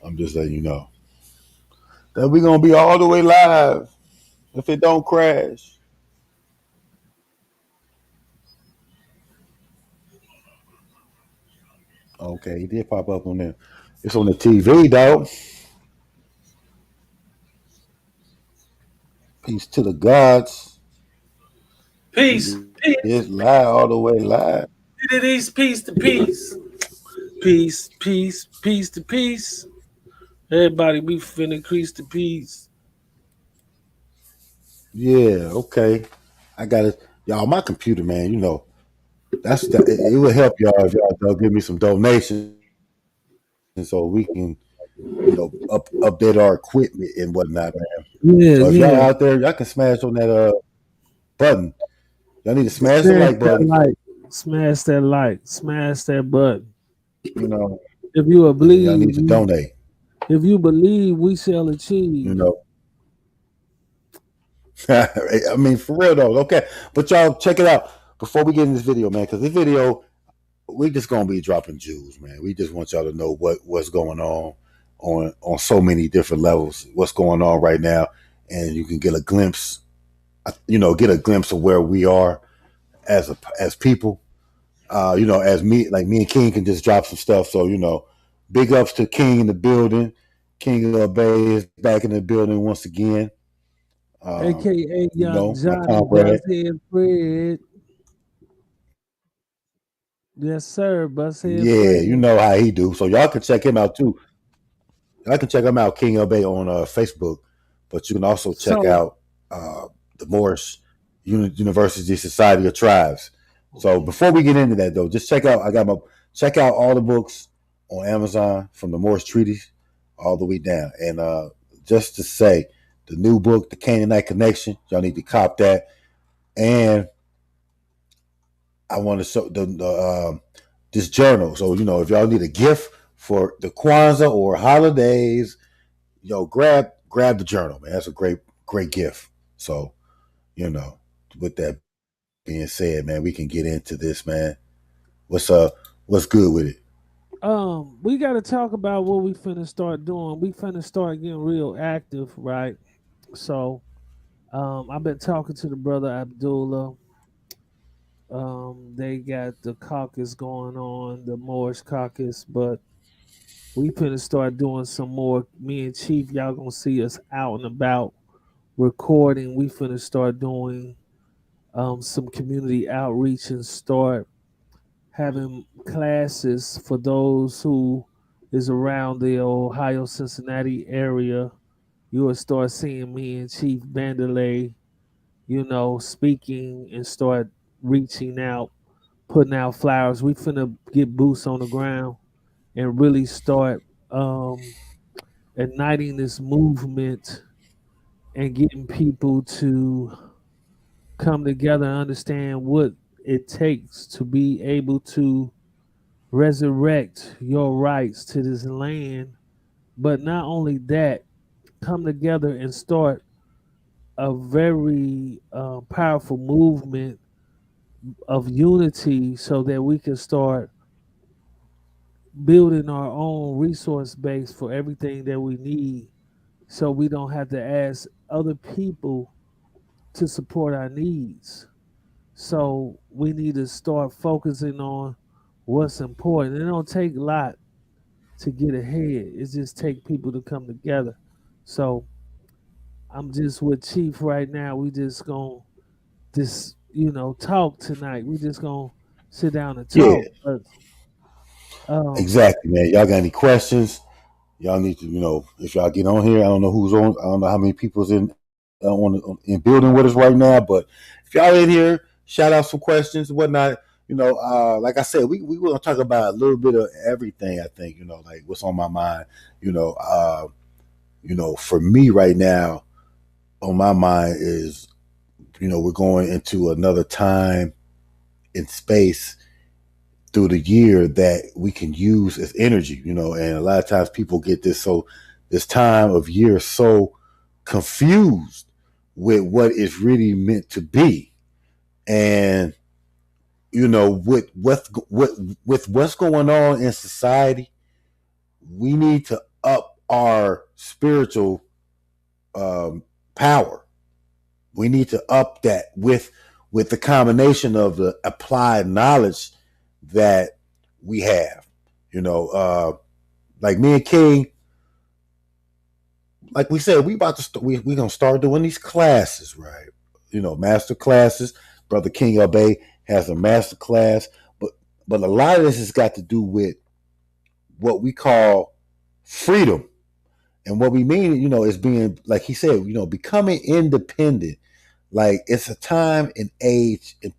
I'm just letting you know that we're gonna be all the way live if it don't crash. Okay, he did pop up on there. It's on the TV, though. Peace to the gods. Peace, He is peace, live all the way live. to these, peace to peace. Peace, peace, peace to peace. Everybody, we finna increase the peace. Yeah, okay. I got it. Y'all, my computer, man, that's the, it would help y'all if y'all don't give me some donations so we can, update our equipment and whatnot, man. Yeah, So if y'all yeah. out there, y'all can smash on that button. Y'all need to smash the Smash like that button. like. Smash that like. Smash that button. You know, If you and then y'all need believe, to donate. if you believe, we shall You achieve. know, I mean, for real though. Okay, but y'all check it out before we get in this video, man. Because this video, we just gonna be dropping jewels, man. We just want y'all to know what's going on so many different levels. What's going on right now, and you can get a glimpse. Get a glimpse of where we are as people. As me and King can just drop some stuff. So big ups to King in the building. King of the Bay is back in the building once again. AKA Young My Johnny comrade. Buzzhead Fred. Yes, sir. Buzzhead Yeah, you Fred. know how he do. So y'all can check him out too. Y'all can check him out, King of Bay on Facebook, but you can also check So, out the Morris University Society of Tribes. So before we get into that though, just check out all the books on Amazon from the Morris Treaties all the way down. And just to say, the new book, The Canaanite Connection, y'all need to cop that. And I want to show this journal. So if y'all need a gift for the Kwanzaa or holidays, grab the journal, man. That's a great gift. So you know, with that being said, man, we can get into this, man. What's what's good with it? we got to talk about what we finna start doing. We finna start getting real active, right? So, I've been talking to the brother Abdullah. They got the caucus going on, the Moorish caucus, but we finna start doing some more. Me and Chief, y'all gonna see us out and about recording. We finna start doing some community outreach and start having classes for those who is around the Ohio Cincinnati area. You will start seeing me and Chief Vanderlei, speaking and start reaching out, putting out flowers. We finna get boots on the ground and really start igniting this movement and getting people to come together and understand what it takes to be able to resurrect your rights to this land. But not only that, come together and start a very powerful movement of unity so that we can start building our own resource base for everything that we need so we don't have to ask other people to support our needs. So we need to start focusing on what's important. It don't take a lot to get ahead. It just take people to come together. So I'm just with Chief right now. We just gonna talk tonight. We just gonna sit down and Yeah, talk. But um exactly, man. Y'all got any questions? Y'all need to, if y'all get on here, I don't know who's on. I don't know how many people's in building with us right now, but if y'all in here, shout out some questions, whatnot. Like I said, we will talk about a little bit of everything. I think like what's on my mind. You know, uh, for me right now, on my mind is we're going into another time in space through the year that we can use as energy, and a lot of times people get this time of year so confused with what it's really meant to be. And with what's going on in society, we need to up our spiritual power. We need to up that with the combination of the applied knowledge that we have. You know, like me and King, like we said, we about to we gonna start doing these classes, right? You know, master classes. Brother King Obey has a master class, but a lot of this has got to do with what we call freedom. And what we mean, you know, is being, like he said, you know, becoming independent. Like it's a time and age and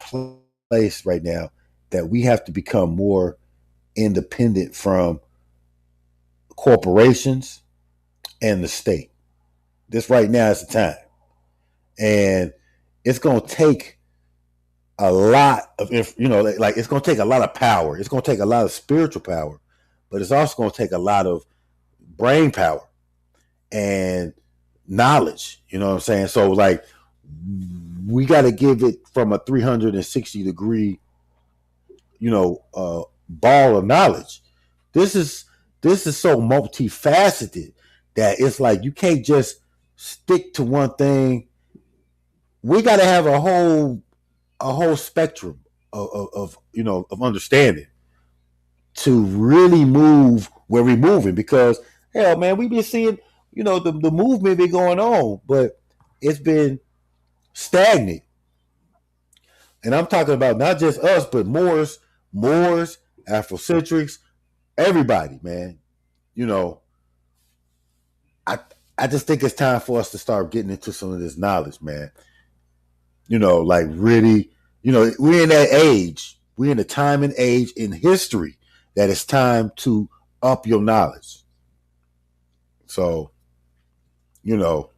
place right now that we have to become more independent from corporations and the state. This right now is the time. And it's going to take a lot of, you know, like it's going to take a lot of power. It's going to take a lot of spiritual power, but it's also going to take a lot of brain power and knowledge. You know what I'm saying? So like we got to give it from a 360-degree, you know, ball of knowledge. This is so multifaceted that it's like you can't just stick to one thing. We got to have a whole spectrum of you know, of understanding to really move where we're moving. Because hell, man, we've been seeing, you know, the movement been going on, but it's been stagnant. And I'm talking about not just us, but Moors, Afrocentrics, everybody, man. You know, I I just think it's time for us to start getting into some of this knowledge, man. You know, like really, you know, we're in that age. We're in a time and age in history that it's time to up your knowledge. So, you know,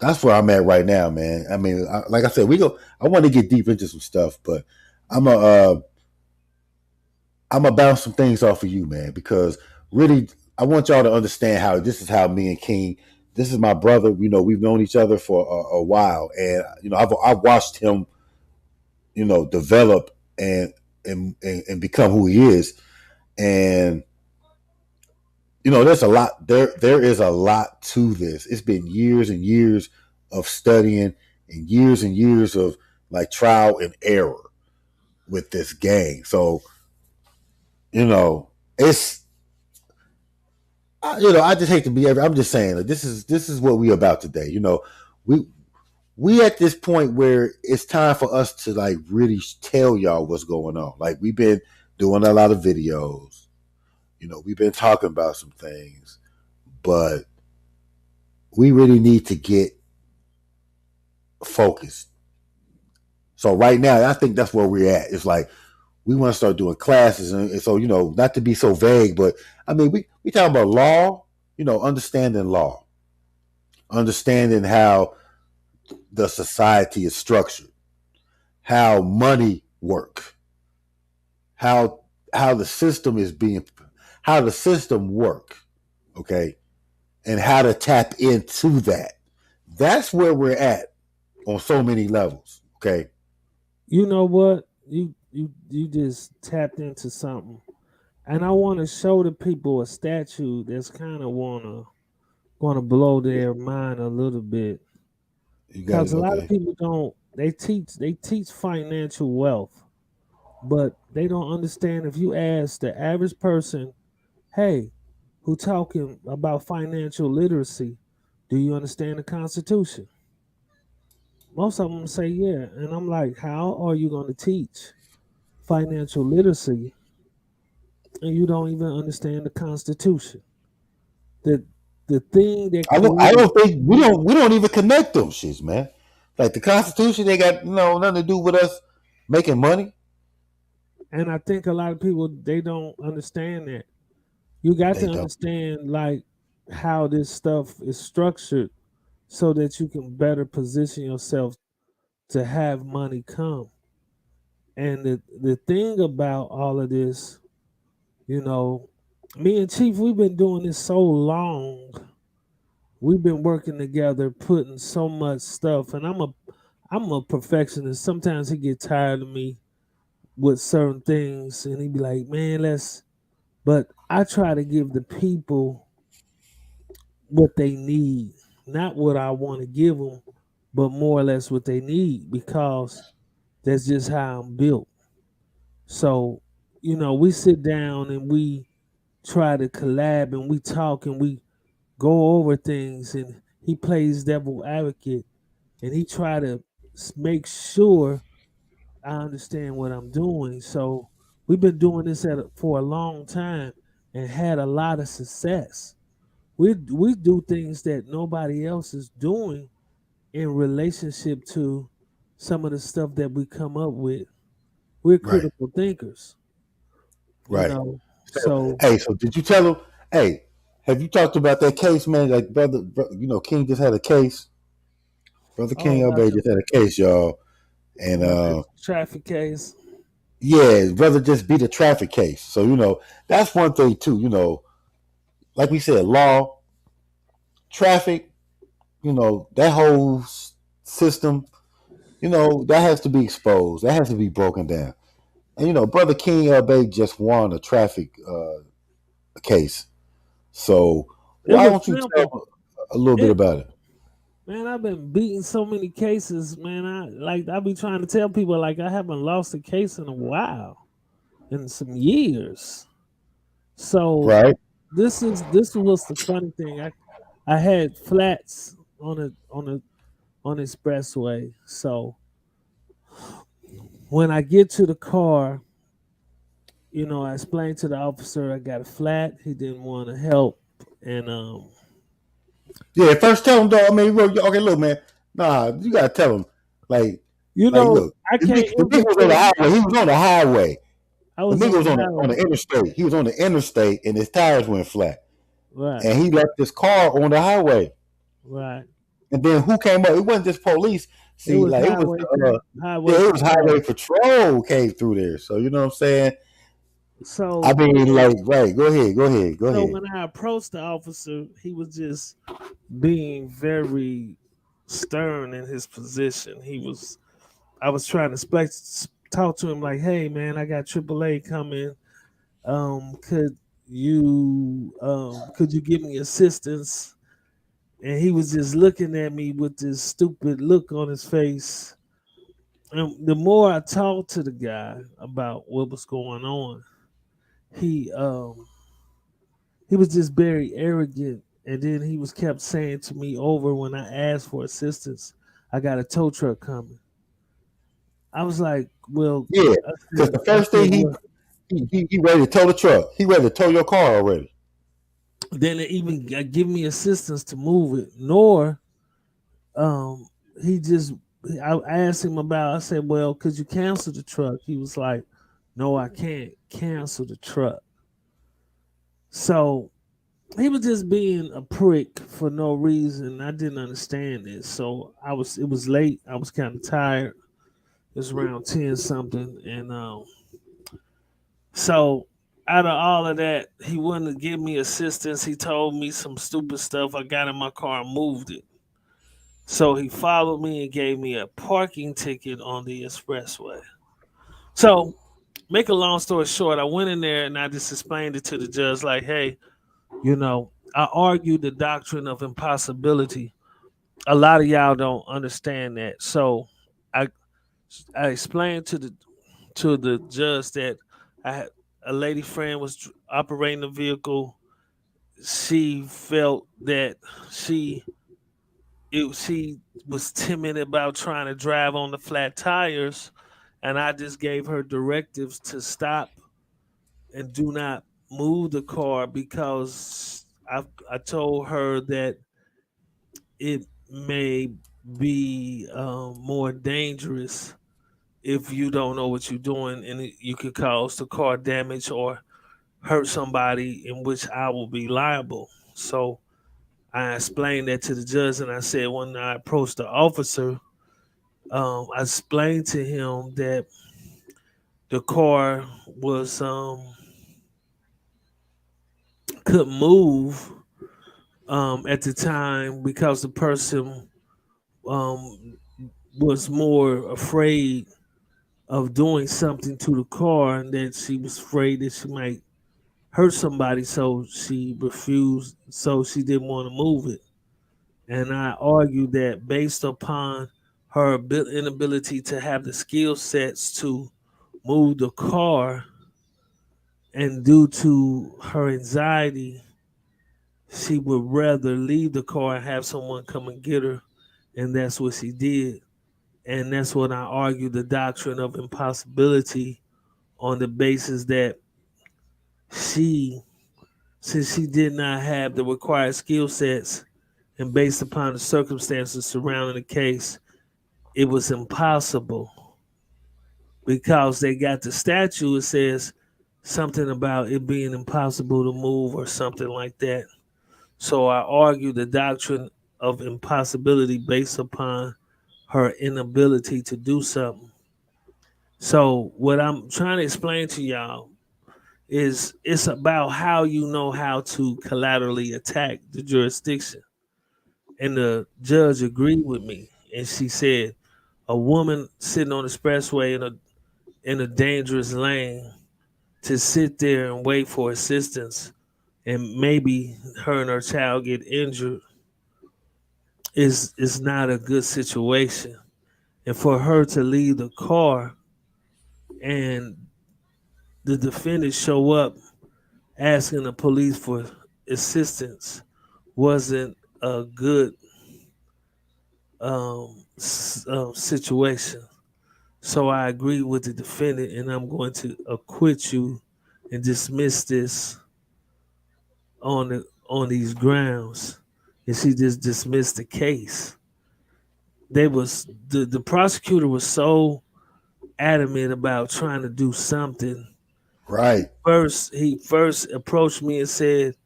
that's where I'm at right now, man. I mean, like I said, I want to get deep into some stuff, but I'm a I'm gonna bounce some things off of you, man, because really, I want y'all to understand how this is how me and King. This is my brother. You know, we've known each other for a while, and you know, I've watched him, you know, develop and become who he is, and you know, there's a lot there is a lot to this. It's been years and years of studying and years of like trial and error with this gang. So, you know, it's you know, I just hate to be I'm just saying like this is what we about today. You know, we at this point where it's time for us to like really tell y'all what's going on. Like we've been doing a lot of videos. You know, we've been talking about some things, but we really need to get focused. So right now, I think that's where we're at. It's like we want to start doing classes, and so you know, not to be so vague, but I mean, we talking about law. You know, understanding law, understanding how the society is structured, how money work, how the system is being, how the system work, okay, and how to tap into that. That's where we're at on so many levels, okay. You know what? You just tapped into something. And I want to show the people a statue that's kind of wanna blow their mind a little bit. You got Cuz it, a lot of okay. people don't they teach financial wealth, but they don't understand if you ask the average person, "Hey, who talking about financial literacy, do you understand the Constitution?" Most of them say yeah, and I'm like, "How are you going to teach financial literacy and you don't even understand the Constitution?" The the thing that I created don't think we don't even connect them shits, man. Like the Constitution, they got nothing to do with us making money. and I think a lot of people they don't understand that. You got They to don't. understand like how this stuff is structured so that you can better position yourself to have money come. And the thing about all of this, you know, me and Chief, we've been doing this so long. We've been working together, putting so much stuff, and I'm a perfectionist. Sometimes he get tired of me with certain things, and he be like, "Man, let's." But I try to give the people what they need, not what I want to give them, but more or less what they need because that's just how I'm built. So, we sit down and we try to collab and we talk and we go over things and he plays devil advocate and he try to make sure I understand what I'm doing. So we've been doing this for a long time and had a lot of success. We do things that nobody else is doing in relationship to some of the stuff that we come up with. We're Right. critical thinkers, you Right. know. So, So hey, so did you tell him? Hey, have you talked about that case, man? Like, King just had a case. Brother all King about Obey the just had a case, y'all. And about the traffic case. yeah, his brother just beat a traffic case. So that's one thing too. Like we said, law, traffic. That whole system. That has to be exposed. That has to be broken down. And brother King Obey just won a traffic case. So It why was don't you simple. tell a little bit It about it? Man, I've been beating so many cases, man. I be trying to tell people like I haven't lost a case in a while, in some years. So Right? this was the funny thing. I had flats on the expressway. So when I get to the car, I explained to the officer I got a flat. He didn't want to help, and Yeah. First, tell him, dog. I mean, okay, look, man. Nah, you gotta tell him, like, look, I can't the nigga was on the interfere. highway. He was on the highway. I The was nigga on was the on highway, the interstate. He was on the interstate, and his tires went flat, right, and he left his car on the highway. right. And then who came up? It wasn't just police. It See, was like it was, highway yeah, it was highway patrol. patrol came through there. So you know what I'm saying? I So mean, like, right? Go so ahead. when I approached the officer, he was just being very stern in his position. I was trying to talk to him like, "Hey, man, I got AAA coming. Could you give me assistance?" And he was just looking at me with this stupid look on his face. And the more I talked to the guy about what was going on, he um he was just very arrogant, and then he was kept saying to me over when I asked for assistance, I got a tow truck coming. I was like, well, Yeah, because the first thing well, he ready to tow the truck. He ready to tow your car already. then they even give me assistance to move it. Nor um he just I asked him about. I said, well, could you cancel the truck? He was like, no, I can't cancel the truck. So he was just being a prick for no reason. I didn't understand it. So it was late. I was kind of tired. It was around 10 something. And so out of all of that, he wouldn't give me assistance. He told me some stupid stuff. I got in my car and moved it. So he followed me and gave me a parking ticket on the expressway. So make a long story short, I went in there and I just explained it to the judge like, hey, I argued the doctrine of impossibility. A lot of y'all don't understand that. So I I explained to the judge that I had a lady friend was operating the vehicle. She felt that she she was timid about trying to drive on the flat tires, and I just gave her directives to stop and do not move the car because I told her that it may be more dangerous if you don't know what you're doing, and you could cause the car damage or hurt somebody, in which I will be liable. So I explained that to the judge, and I said when I approached the officer, I explained to him that the car was couldn't move at the time because the person um, was more afraid of doing something to the car, and that she was afraid that she might hurt somebody, so she refused, so she didn't want to move it. And I argued that based upon her inability to have the skill sets to move the car, and due to her anxiety, she would rather leave the car and have someone come and get her. And that's what she did. And that's what I argued the doctrine of impossibility on the basis that she, since she did not have the required skill sets and based upon the circumstances surrounding the case, it was impossible because they got the statute. It says something about it being impossible to move or something like that. So I argue the doctrine of impossibility based upon her inability to do something. So what I'm trying to explain to y'all is it's about how you know how to collaterally attack the jurisdiction. And the judge agreed with me, and she said a woman sitting on the expressway in a dangerous lane to sit there and wait for assistance and maybe her and her child get injured is not a good situation. And for her to leave the car and the defendant show up asking the police for assistance wasn't a good situation. So I agree with the defendant, and I'm going to acquit you and dismiss this on these grounds. And she just dismissed the case. The prosecutor was so adamant about trying to do something. Right. He first approached me and said,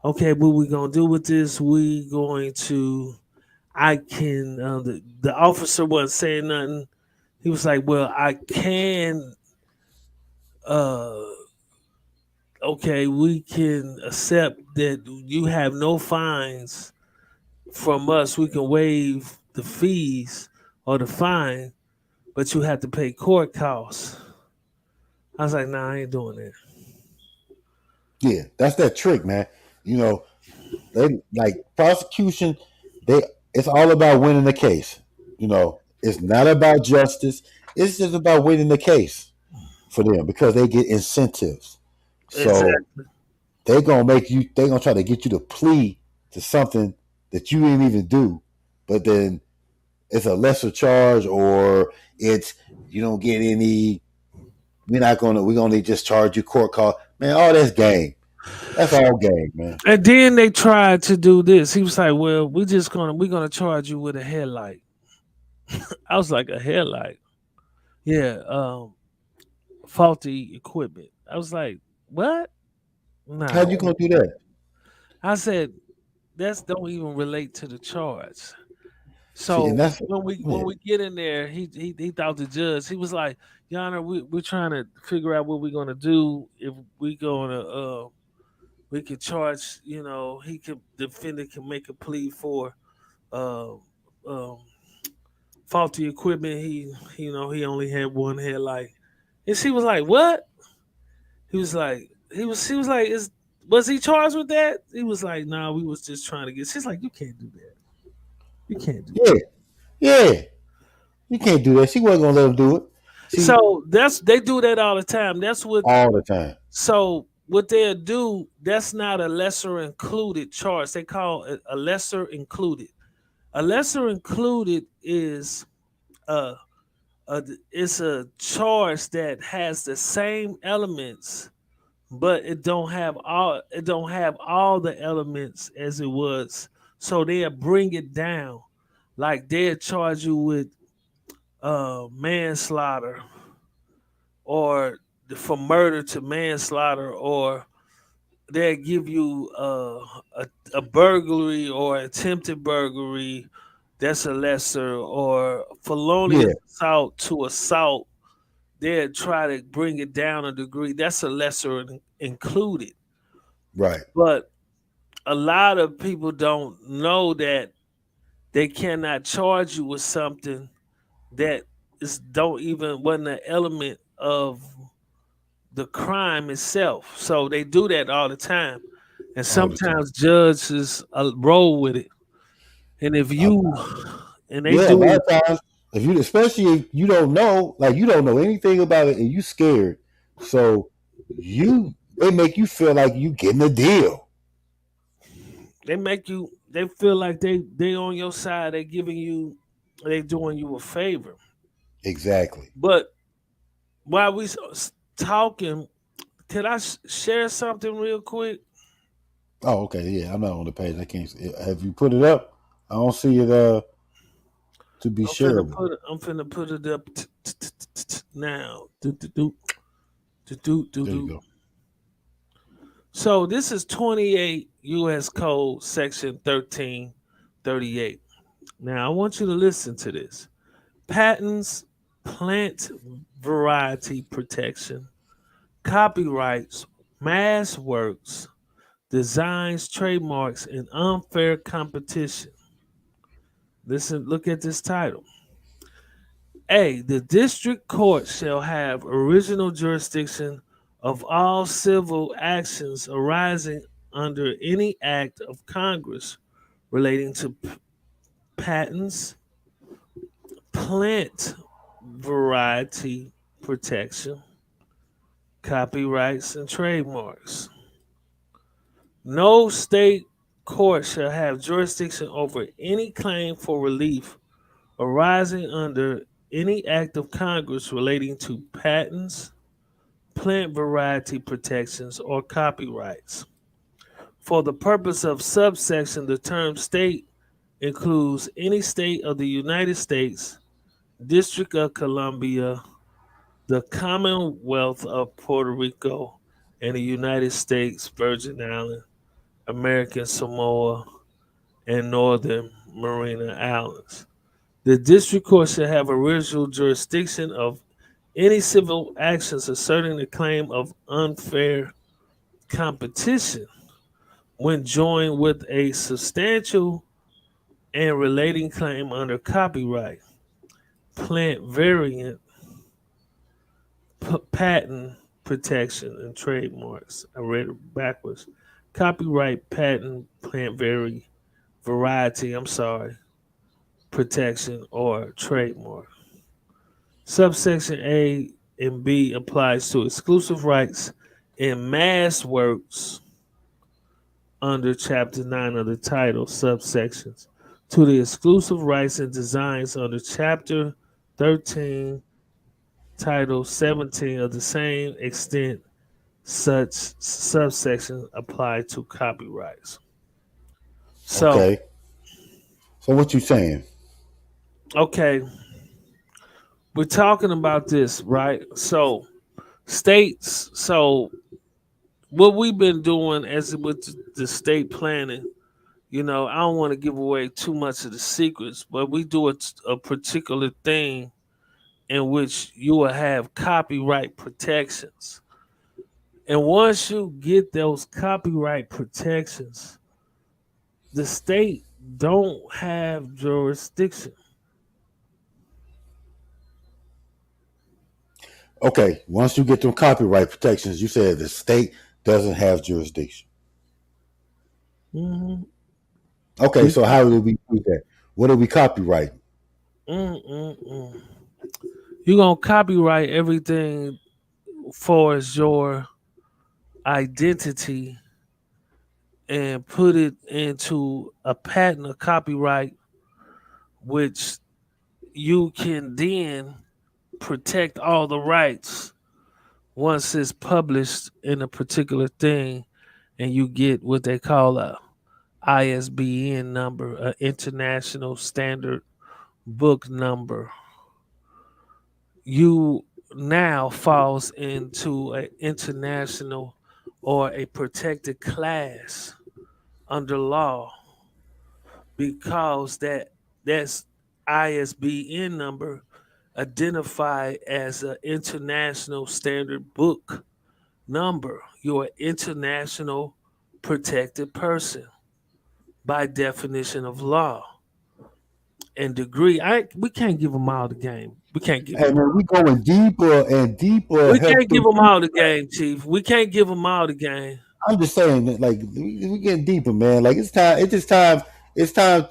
"Okay, what we gonna do with this? We going to I can." The officer wasn't saying nothing. He was like, "Well, I can. Uh, okay, we can accept that you have no fines from us. We can waive the fees or the fine, but you have to pay court costs." I was like, "Nah, I ain't doing that." Yeah, that's that trick, man. You know, they like prosecution. They it's all about winning the case. You know, it's not about justice. It's just about winning the case for them because they get incentives. So Exactly. they're gonna make you. They're gonna try to get you to plea to something that you didn't even do, but then it's a lesser charge or it's you don't get any. We're not gonna. We're gonna just charge you court call. Man, all that's game. That's all game, man. And then they tried to do this. He was like, "Well, we're gonna charge you with a headlight." I was like, "A headlight?" Yeah, faulty equipment. I was like, "What?" How you No. gonna do that? I said, "That's don't even relate to the charge." See, and So that's when yeah, we get in there, he thought the judge. He was like, "Your Honor, we're trying to figure out what we're gonna do. If we gonna we could charge. He could defendant can make a plea for uh, um, faulty equipment. He only had one headlight." And she was like, "What?" He was like, she was like, was he charged with that? He was like, "Nah, we was just trying to get." She's like, "You can't do that. You can't do yeah, that." yeah. You can't do that. She wasn't gonna let him do it. See, So they do that all the time. That's what. all the time. So what they'll do, that's not a lesser included charge. They call it a lesser included. A lesser included is a, it's a charge that has the same elements, but it don't have all the elements as it was. So they'll bring it down. Like they'll charge you with manslaughter or from murder to manslaughter, or they give you a burglary or attempted burglary, that's a lesser, or felonious Yeah, assault to assault, they'll try to bring it down a degree, that's a lesser included. right. But a lot of people don't know that they cannot charge you with something that is don't even wasn't an element of the crime itself. So they do that all the time, and all the time. sometimes judges roll with it. And if Uh, you and they yeah, a lot do, of times, if you, especially if you don't know, like you don't know anything about it, and you scared, so they make you feel like you getting a deal. they make you they feel like they on your side. They giving you they doing you a favor. Exactly. But while we talking, can I share something real quick? Oh, okay. Yeah, I'm not on the page. I can't. Have you put it up? I don't see it. To be shareable. I'm finna put it up now. Do do do do do do There you do. go. So this is 28 U.S. Code Section 1338. Now I want you to listen to this. Patents, plant variety protection, copyrights, mass works, designs, trademarks, and unfair competition. Listen, look at this title. A. The district court shall have original jurisdiction of all civil actions arising under any act of Congress relating to patents, plant variety protection, copyrights, and trademarks. No state court shall have jurisdiction over any claim for relief arising under any act of Congress relating to patents, plant variety protections, or copyrights. For the purpose of subsection, the term state includes any state of the United States, District of Columbia, the Commonwealth of Puerto Rico, and the United States Virgin Islands, American Samoa, and Northern Mariana Islands. The district court shall have original jurisdiction of any civil actions asserting the claim of unfair competition when joined with a substantial and relating claim under copyright, plant variant, patent protection, and trademarks. I read it backwards. Copyright, patent, variety, protection, or trademark. Subsection A and B applies to exclusive rights in mass works under Chapter 9 of the title subsections to the exclusive rights and designs under Chapter 13, Title 17 of the same extent such subsections apply to copyrights. So, Okay. So what you saying? okay, we're talking about this, right? So, states, so what we've been doing as with the state planning, I don't want to give away too much of the secrets, but we do a particular thing in which you will have copyright protections. And once you get those copyright protections, the state don't have jurisdiction. Okay. Once you get them copyright protections, you said the state doesn't have jurisdiction. Mm-hmm. Okay. We So how do we do that? What do we copyright? mm-mm-mm. You're gonna copyright everything for as your identity and put it into a patent or copyright, which you can then protect all the rights once it's published in a particular thing, and you get what they call a ISBN number, an international standard book number. You now falls into an international or a protected class under law because that's ISBN number identified as an international standard book number. You're an international protected person by definition of law. and degree. We can't give them all the game. We can't give Hey them. man, we going deeper and deeper. We Help can't give them. them all the game, Chief. We can't give them all the game. I'm just saying that, like, we getting deeper, man. Like, it's time. It's just time. It's time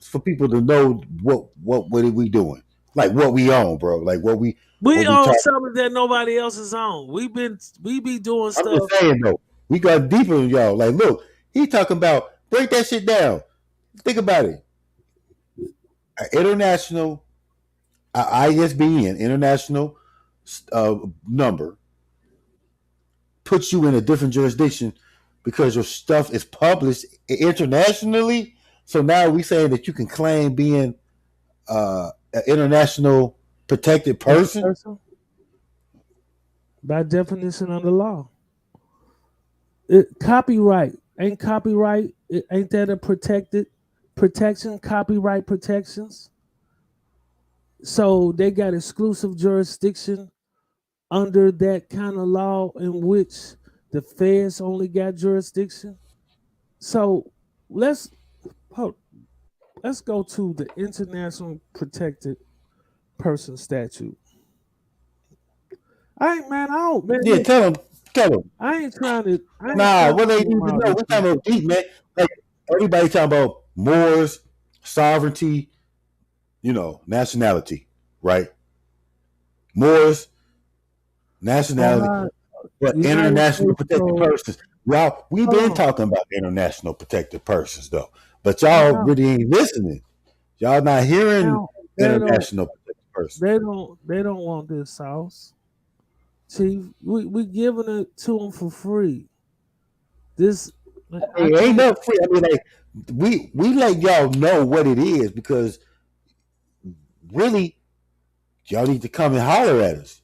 for people to know what are we doing, like what we own, bro. Like We what we own talk. something that nobody else is on. We be doing I'm just stuff. saying though, we got deeper, y'all. Like, look, he talking about break that shit down. Think about it. An international, ISBN, international number, puts you in a different jurisdiction because your stuff is published internationally. So now we saying that you can claim being an international protected person. By definition of the law. Copyright ain't copyright. Ain't that a protected protection? Copyright protections. So they got exclusive jurisdiction under that kind of law in which the feds only got jurisdiction. So let's let's go to the International Protected Person Statute. I ain't man, I don't man. Yeah, tell them. I ain't trying to. What they need to know. We're talking about deep, man. Like everybody talking about Moors, sovereignty, nationality, right? Moors, nationality, but international protected persons. Y'all, we've been talking about international protected persons, though. But y'all really ain't listening. Y'all not hearing international protected persons. They don't want this sauce. Chief, we giving it to them for free. This ain't no free. I mean, like we let y'all know what it is because really, y'all need to come and holler at us.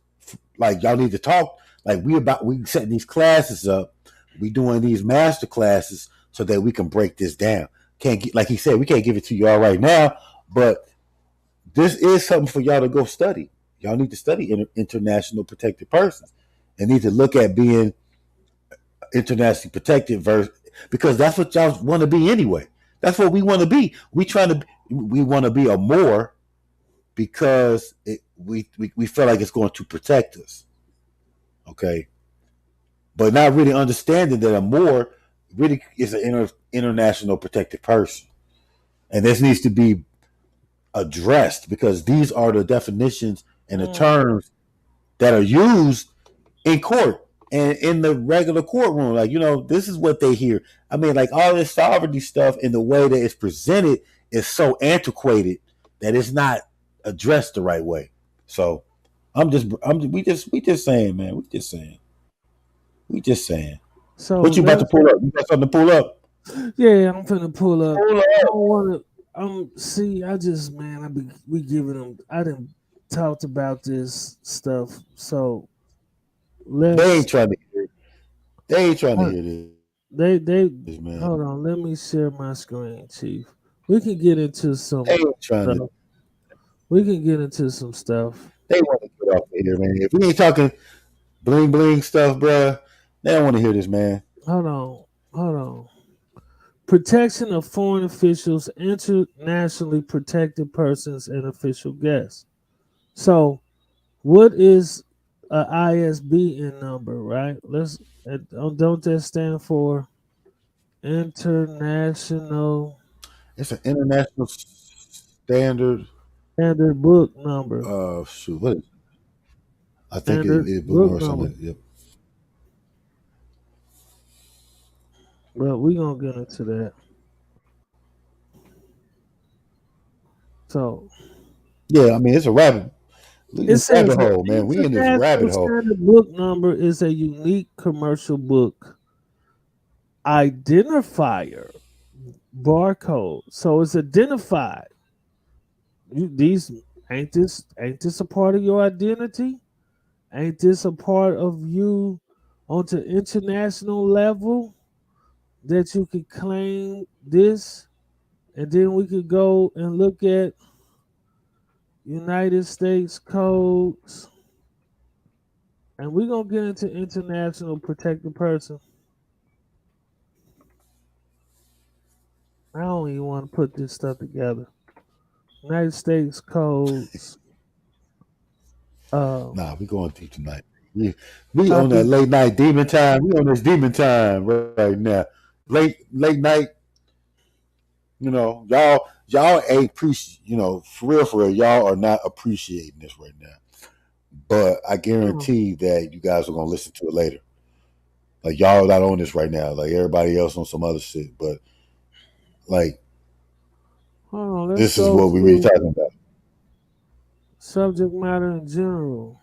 Like y'all need to talk. Like we setting these classes up. We doing these master classes so that we can break this down. Can't get, like he said, we can't give it to y'all right now, but this is something for y'all to go study. Y'all need to study international protected persons and need to look at being internationally protected because that's what y'all want to be anyway. That's what we want to be. We want to be a Moor because we feel like it's going to protect us. Okay. But not really understanding that a Moor really is an international protected person. And this needs to be addressed because these are the definitions and the terms that are used in court and in the regular courtroom. Like, this is what they hear. I mean, like all this sovereignty stuff and the way that it's presented is so antiquated that it's not addressed the right way. So we just saying, man. We just saying. So what you about to pull up? You got something to pull up? Yeah, I'm finna pull up. I don't want to. See, we giving them. I didn't talked about this stuff, so they ain't trying to hear it. They ain't trying to hear this. Man. Hold on. Let me share my screen, Chief. We can get into some. They ain't trying to. We can get into some stuff. They want to get off of here, man. If we ain't talking bling bling stuff, bruh, they don't want to hear this, man. Hold on. Protection of foreign officials, internationally protected persons, and official guests. So, what is an ISBN number, right? Don't that stand for international? It's an international standard book number. Shoot, what is it? I think it book or something. Yep. Well, we're gonna get into that. So, yeah, I mean it's a rabbit. It's a rabbit hole, man. We in this rabbit hole. The book number is a unique commercial book identifier barcode, so it's identified. Ain't this a part of your identity? Ain't this a part of you on the international level that you could claim this? And then we could go and look at United States codes. And we're going to get into international protected person. I don't even want to put this stuff together. United States codes. Nah, we going deep tonight. We on that Copy. late night demon time. We on this demon time right now. Late night. Y'all ain't appreciate. For real. Y'all are not appreciating this right now. But I Oh, guarantee that you guys are gonna listen to it later. Like y'all not on this right now. Like everybody else on some other shit. But like hold on. Let's this is go what we really to talking about. subject matter in general.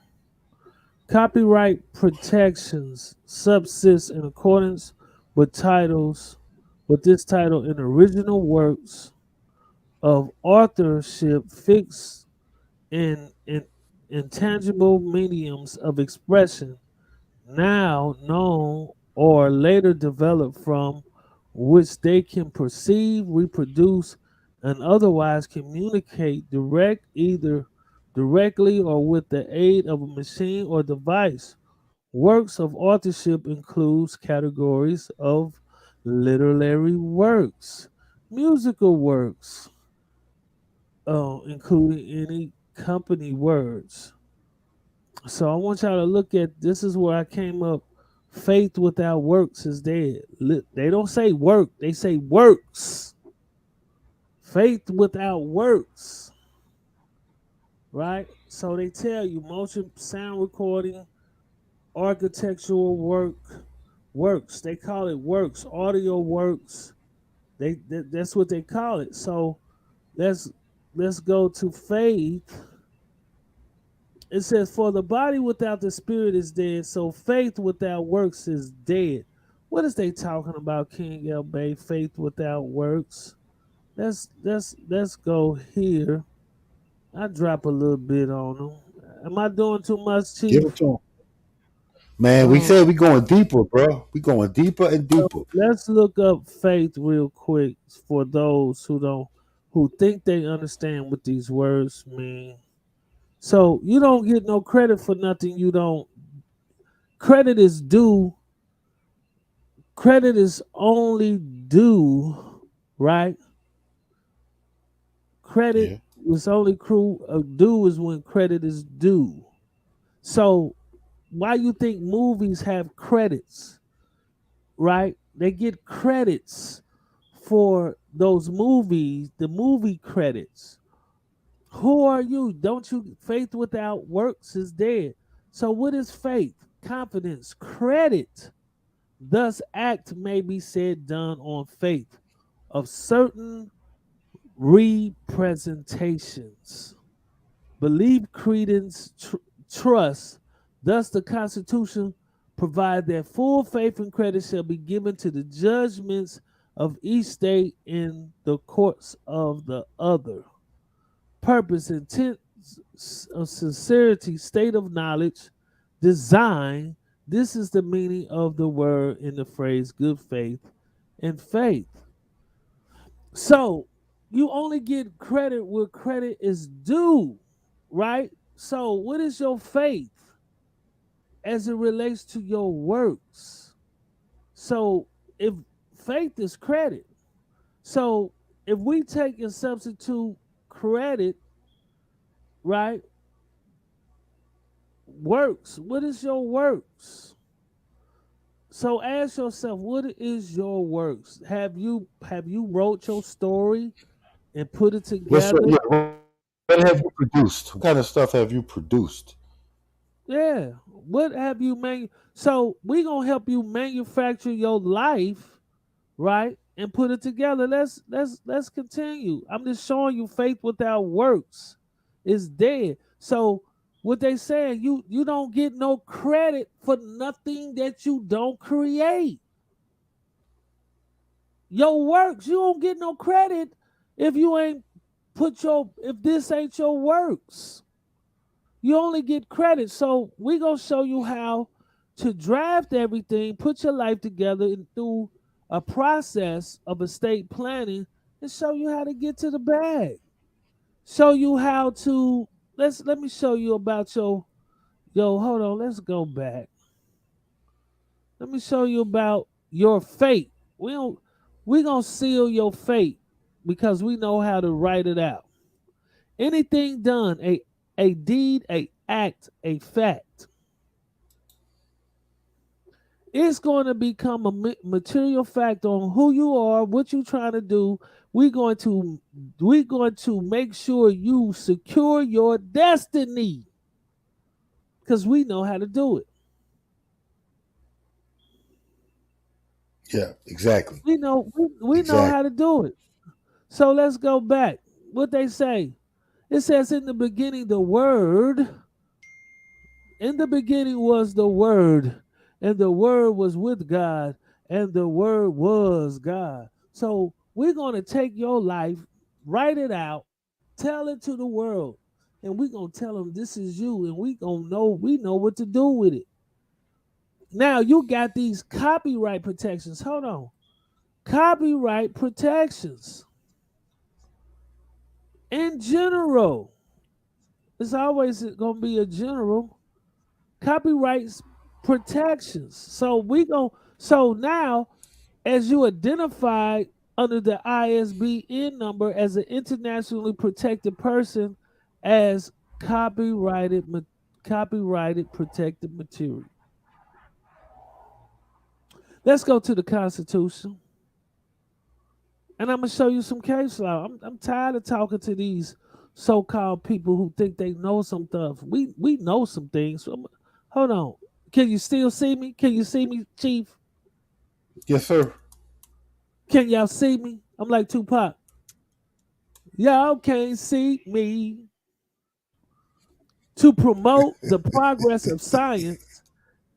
Copyright protections subsist in accordance with titles, with this title in original works of authorship fixed in intangible mediums of expression now known or later developed from which they can perceive, reproduce, and otherwise communicate either directly or with the aid of a machine or device. Works of authorship includes categories of literary works, musical works, including any company words. So I want y'all to look at this is where I came up. Faith without works is dead. They don't say work, they say works. Faith without works, right? So they tell you motion, sound recording, architectural works. They call it works, audio works. That's what they call it. So let's let's go to faith. It says, "For the body without the spirit is dead, so faith without works is dead." What is they talking about, King L Bay? Faith without works. Let's go here. I drop a little bit on them. Am I doing too much, Give it Chief? to them. Man, we Um, said we going deeper, bro. We going deeper and so deeper. let's look up faith real quick for those who think they understand what these words mean. So you don't get no credit for nothing you don't. Credit is due. Credit is only due, right? Credit Yeah. is only due is when credit is due. So why you think movies have credits, right? They get credits for those movies, the movie credits. Who are you? Don't you faith without works is dead. So what is faith? Confidence, credit. Thus act may be said done on faith of certain representations. Believe, credence, trust. Thus, the Constitution provide that full faith and credit shall be given to the judgments of each state in the courts of the other. Purpose, intent of sincerity, state of knowledge, design. This is the meaning of the word in the phrase good faith and faith. So you only get credit where credit is due, right? So what is your faith as it relates to your works? So if faith is credit, so if we take and substitute credit, right? Works. What is your works? So ask yourself, what is your works? Have you wrote your story and put it What's together? what have you produced? What kind of stuff have you produced? Yeah. What have you made? So we gonna help you manufacture your life, right? And put it together. Let's continue. I'm just showing you faith without works is dead. So what they saying, you don't get no credit for nothing that you don't create. Your works, you don't get no credit if you ain't if this ain't your works. You only get credit. So we gonna show you how to draft everything, put your life together and through a process of estate planning and show you how to get to the bag. Show you how to let me show you about hold on, let's go back. Let me show you about your fate. We gonna seal your fate because we know how to write it out. Anything done, a deed, a act, a fact, it's going to become a material fact on who you are, what you're trying to do. We're going to make sure you secure your destiny because we know how to do it. Yeah, exactly. We know Exactly. how to do it. So let's go back. What they say. It says in the beginning the word. In the beginning was the word, and the word was with God, and the word was God. So we're gonna take your life, write it out, tell it to the world, and we're gonna tell them this is you, and we know what to do with it. Now you got these copyright protections. Hold on. Copyright protections in general. It's always gonna be a general copyrights protections. So now as you identified under the ISBN number as an internationally protected person as copyrighted copyrighted protected material. Let's go to the Constitution. And I'm gonna show you some case law. I'm tired of talking to these so-called people who think they know some stuff. We know some things. Hold on. Can you still see me? Can you see me, Chief? Yes, sir. Can y'all see me? I'm like Tupac. Y'all can't see me. To promote the progress of science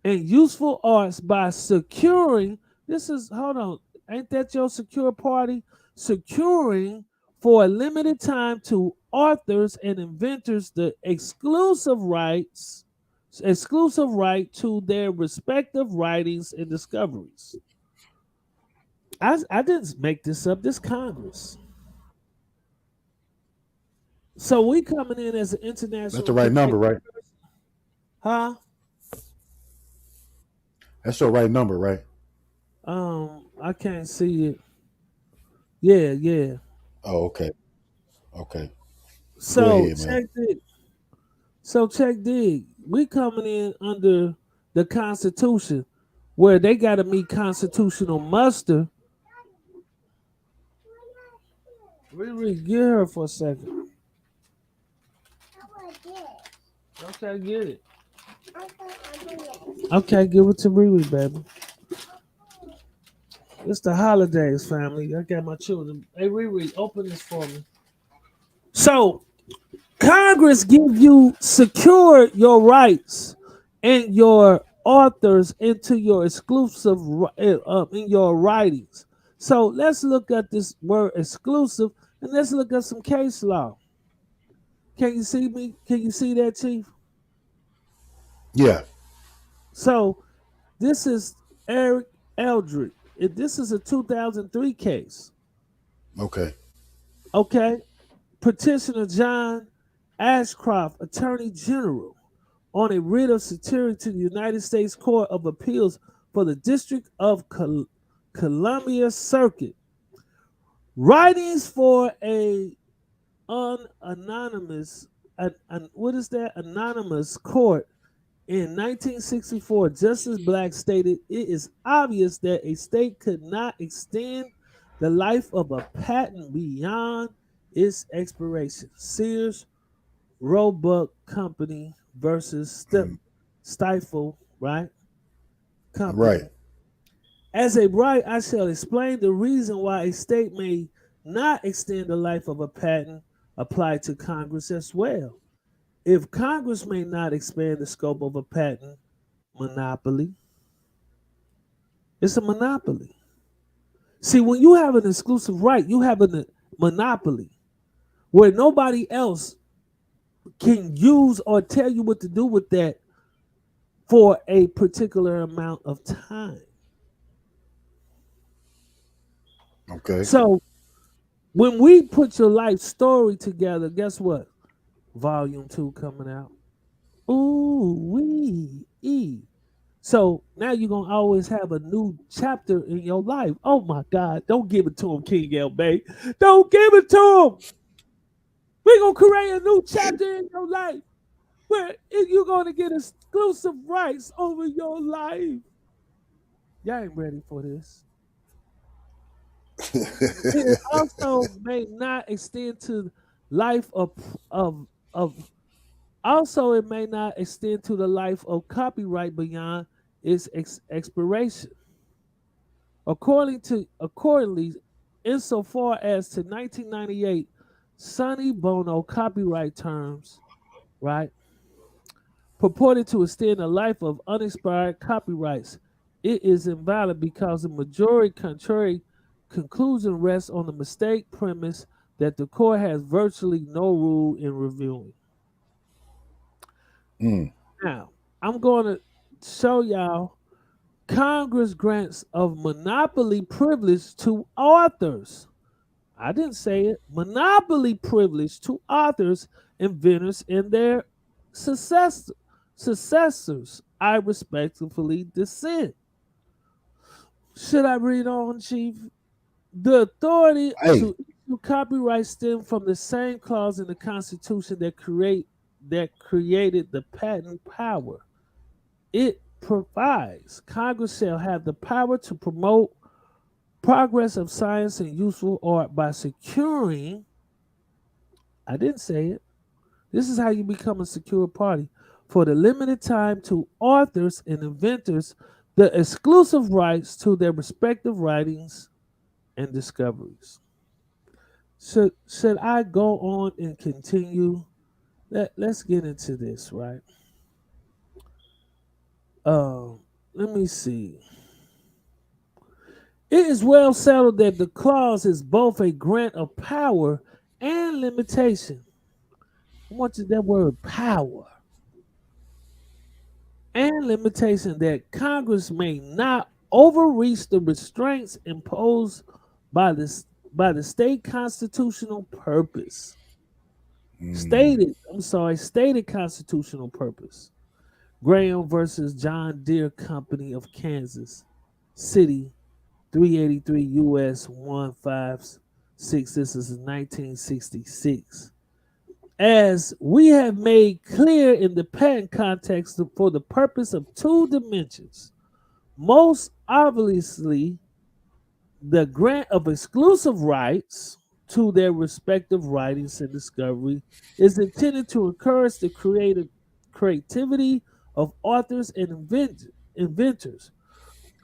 and useful arts by securing, this is, hold on, ain't that your secure party? Securing for a limited time to authors and inventors the exclusive right to their respective writings and discoveries. I didn't make this up, this Congress. So we coming in as an That's the international right number, protected right? person, huh? That's your right number, right? I can't see it. Yeah, yeah. Oh, okay. Okay. Go So ahead, man. check it. So check dig. We coming in under the Constitution, where they got to meet constitutional muster. Riri, get her for a second. Okay, get it. Okay, give it to Riri, baby. It's the holidays, family. I got my children. Hey, Riri, open this for me. So Congress give you secure your rights and your authors into your exclusive in your writings. So let's look at this word exclusive and let's look at some case law. Can you see me? Can you see that, Chief? Yeah. So this is Eric Eldred. This is a 2003 case. Okay. Okay. Petitioner John Ashcroft, Attorney General, on a writ of certiorari to the United States Court of Appeals for the District of Columbia Circuit. Writings for a what is that? Anonymous court in 1964, Justice Black stated it is obvious that a state could not extend the life of a patent beyond its expiration. Sears Roebuck Company versus Mm, Stifle, right? right. Company. As a right, I shall explain the reason why a state may not extend the life of a patent applied to Congress as well. If Congress may not expand the scope of a patent monopoly, it's a monopoly. See, when you have an exclusive right, you have a monopoly where nobody else can use or tell you what to do with that for a particular amount of time. Okay. So when we put your life story together, guess what? Volume 2 coming out. Ooh, wee, e. So now you're gonna always have a new chapter in your life. Oh my God! Don't give it to him, King L. Bay. Don't give it to him. We're gonna create a new chapter in your life where you're gonna get exclusive rights over your life. Y'all ain't ready for this. It also may not extend to life of also it may not extend to the life of copyright beyond its expiration. Accordingly, insofar as to 1998 Sonny Bono copyright terms, right, purported to extend the life of unexpired copyrights, it is invalid because the majority contrary conclusion rests on the mistake premise that the court has virtually no rule in reviewing. Mm. Now, I'm going to show y'all Congress grants of monopoly privilege to authors. I didn't say it. Monopoly privilege to authors, inventors, and their successors. I respectfully dissent. Should I read on, Chief? The authority Hey, to issue copyright stem from the same clause in the Constitution that created the patent power. It provides Congress shall have the power to promote progress of science and useful art by securing, I didn't say it, this is how you become a secure party, for the limited time to authors and inventors the exclusive rights to their respective writings and discoveries. Should I go on and continue? Let's get into this, right? Let me see. It is well settled that the clause is both a grant of power and limitation. I want you that word power and limitation that Congress may not overreach the restraints imposed by the state constitutional purpose. mm, Stated constitutional purpose. Graham versus John Deere Company of Kansas City, 383 US 156. This is 1966. As we have made clear in the patent context for the purpose of two dimensions, most obviously the grant of exclusive rights to their respective writings and discovery is intended to encourage the creativity of authors and inventors,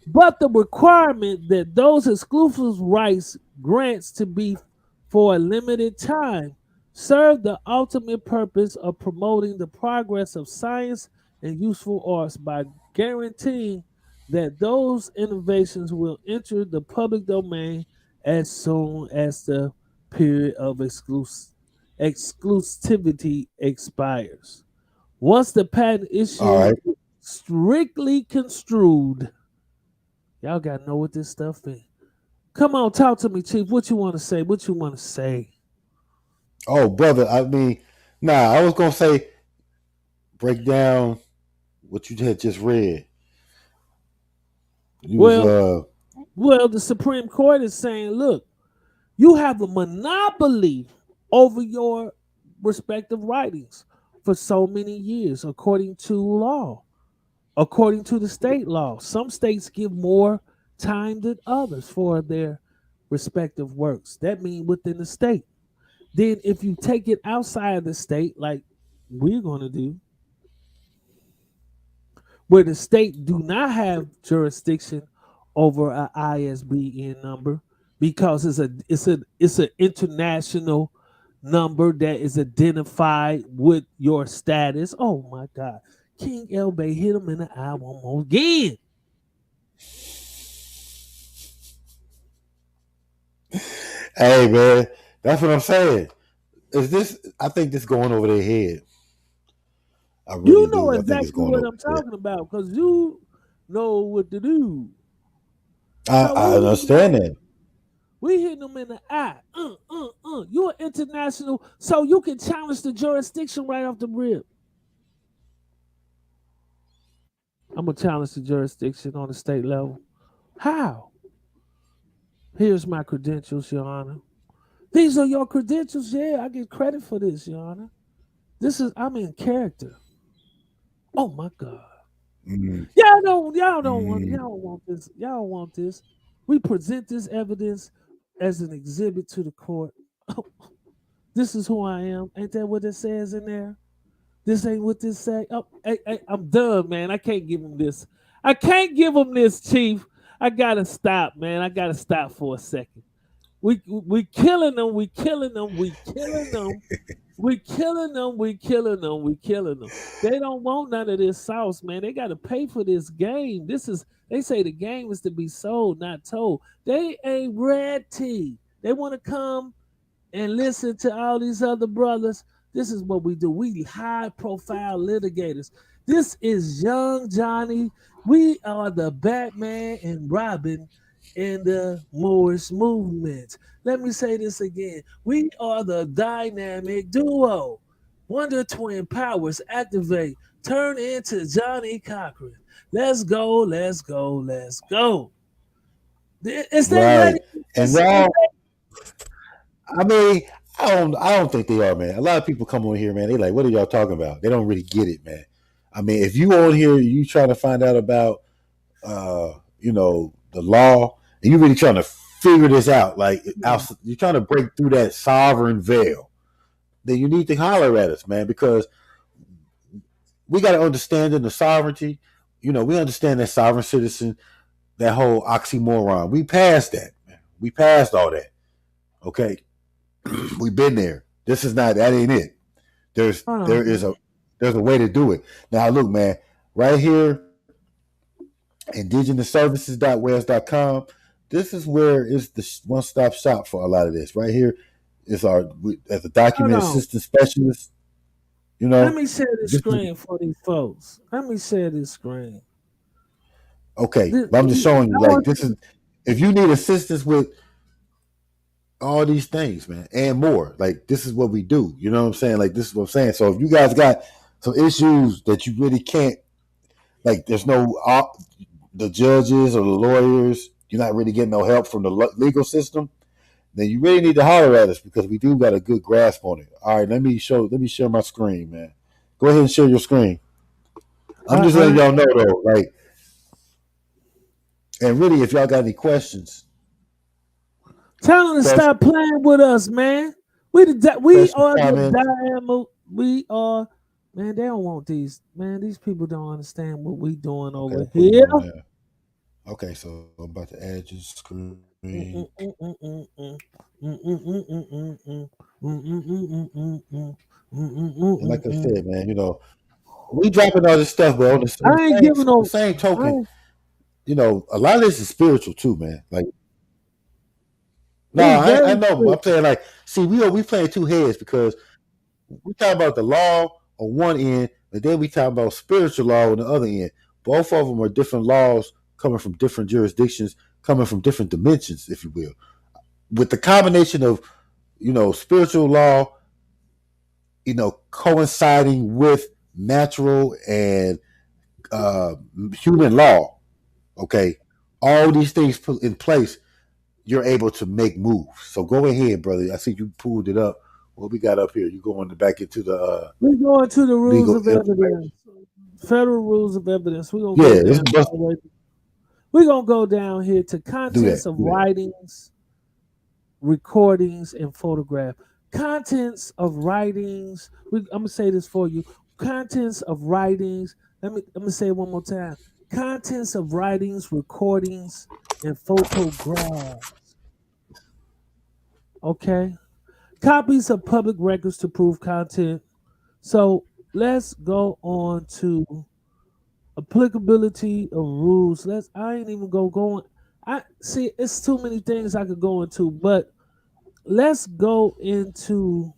but the requirement that those exclusive rights grants to be for a limited time serve the ultimate purpose of promoting the progress of science and useful arts by guaranteeing that those innovations will enter the public domain as soon as the period of exclusivity expires. Once the patent all issue right. is strictly construed, y'all gotta know what this stuff is. Come on, talk to me, Chief. What you want to say? What you want to say? Oh, brother. I mean, nah. I was gonna say break down what you had just read. You was Well, the Supreme Court is saying, look, you have a monopoly over your respective writings for so many years, according to law, according to the state law. Some states give more time than others for their respective works. That means within the state. Then if you take it outside the state, like we're going to do, where the state do not have jurisdiction over a ISBN number because it's an international number that is identified with your status. Oh my God. King Elbay hit him in the eye one more again. hey man, that's what I'm saying. Is this? I think this going over their head. I really You know do. I think it's exactly going what over I'm their head. talking about because you know what to do. I, So I understand that. we hitting them in the eye. You're international, so you can challenge the jurisdiction right off the rip. I'm gonna challenge the jurisdiction on the state level. How? Here's my credentials, Your Honor. These are your credentials. Yeah, I get credit for this, Your Honor. I'm in character. Oh my God. Mm, Y'all mm, don't want this. Y'all don't want this. We present this evidence as an exhibit to the court. This is who I am. Ain't that what it says in there? This ain't what this say. Oh, hey, I'm done, man. I can't give him this. I can't give him this, Chief. I gotta stop, man. I gotta stop for a second. We killing them. We killing them. We killing them. We killing them. We killing them. We killing them. They don't want none of this sauce, man. They got to pay for this game. This is. They say the game is to be sold, not told. They ain't ready. They want to come and listen to all these other brothers. This is what we do. We high profile litigators. This is young Johnny. We are the Batman and Robin in the Moorish movement. Let me say this again. We are the dynamic duo. Wonder Twin powers activate. Turn into Johnny Cochran. Let's go, let's go, let's go. Is they ready right. for And this? y'all, I mean, I don't think they are, man. A lot of people come on here, man. They like, what are y'all talking about? They don't really get it, man. I mean, if you on here, you trying to find out about, the law, and you really trying to figure this out, like you're trying to break through that sovereign veil, then you need to holler at us, man, because we got to understand the sovereignty. We understand that sovereign citizen, that whole oxymoron. We passed that, man. We passed all that. Okay, we've been there. That ain't it. There's Hold there on, is man. a way to do it. Now look, man, right here, indigenousservices.wes.com. This is where it's the one-stop shop for a lot of this. Right here is as a Hold document on. assistance specialist. You Let know, me share this this is screen for these folks. Let me share this screen. okay. But I'm just showing I you, like, want this is if you need assistance with all these things, man, and more. Like, this is what we do. You know what I'm saying? Like, this is what I'm saying. So if you guys got some issues that you really can't, like, there's no the judges or the lawyers, you're not really getting no help from the legal system, then you really need to holler at us because we do got a good grasp on it. All right, let me share my screen, man. Go ahead and share your screen. I'm just letting I y'all know though, like, and really, if y'all got any questions, tell them to questions, stop playing with us, man. We questions, are the comments. dynamo. We are, man. They don't want these, man. These people don't understand what we doing Okay, over I'm putting here. them on there. Okay, so I'm about to add your screen. Mm, mm, mm, mm, mm, mm. Mm, mm, mm, mm, mm, mm. Mm, mm, mm, mm, mm, mm. Mm, mm, mm, And mm, like I mm. said, man, we dropping all this stuff, but I ain't giving on the no. same I token, ain't, a lot of this is spiritual too, man. Like, no, it's I very know. I'm spiritual. saying, like, see, we playing two heads because we talk about the law on one end, but then we talk about spiritual law on the other end. Both of them are different laws coming from different jurisdictions, coming from different dimensions, if you will. With the combination of, spiritual law, coinciding with natural and human law, okay, all these things put in place, you're able to make moves. So go ahead, brother. I see you pulled it up. What we got up here? You going back into the We going to the rules legal of information? evidence, federal rules of evidence. We're gonna go Yeah, down let's all the way. We're gonna go down here to do that. contents of Do that. writings, recordings, and photograph. Contents of writings. I'm gonna say this for you. Contents of writings. Let me say it one more time. Contents of writings, recordings, and photographs. Okay. Copies of public records to prove content. So let's go on to applicability of rules. I ain't even going. I see it's too many things I could go into, but let's go into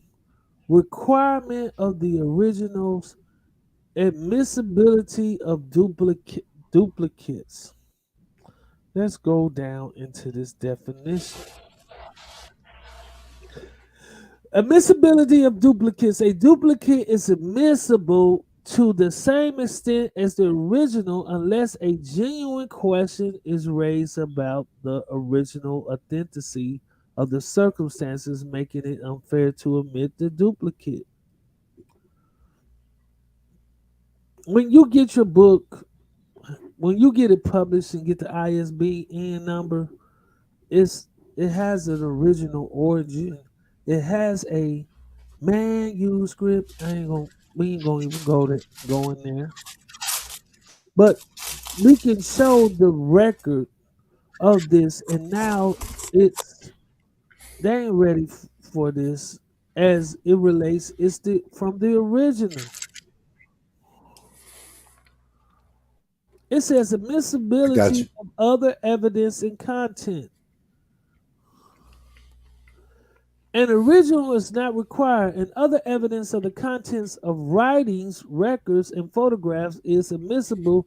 requirement of the originals, admissibility of duplicates. Let's go down into this definition. Admissibility of duplicates. A duplicate is admissible to the same extent as the original unless a genuine question is raised about the original authenticity of the circumstances making it unfair to omit the duplicate. When you get your book, when you get it published and get the ISBN number, it has an original origin. It has a manuscript. We ain't gonna even go in there. But we can show the record of this, and now it's they ain't ready for this as it relates. It's from the original. It says I got admissibility you. of other evidence and content. An original is not required, and other evidence of the contents of writings, records, and photographs is admissible